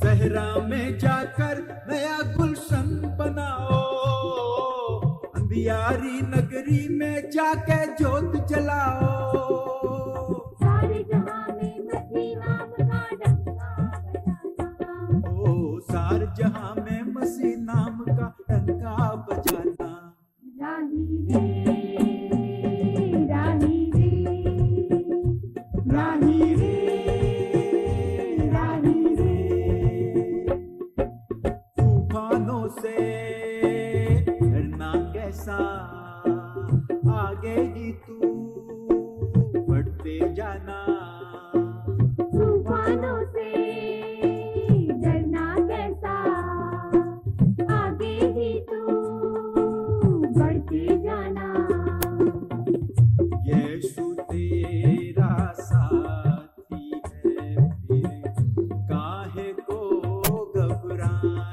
सहरा सहरा में जाकर नया गुलशन बनाओ, अंधियारी नगरी में जाके जोत जलाओ। सारे जहां में मसीह नाम का डंका बजाना, ओ सार जहां में मसीह नाम का डंका बजाना। राही रे, राही रे, राही रे, राही रे। तूफानों से डरना कैसा, आगे ही तू बढ़ते जाना। तूफानों से डरना कैसा, आगे ही तू बढ़ते जाना। यीशु तेरा साथी है, फिर काहे को घबराना।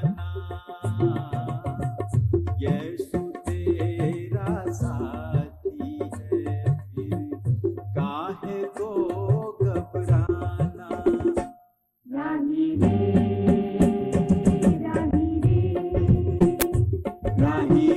यीशु तेरा साथी है, फिर काहे को घबराना। राही रे, राही रे, राही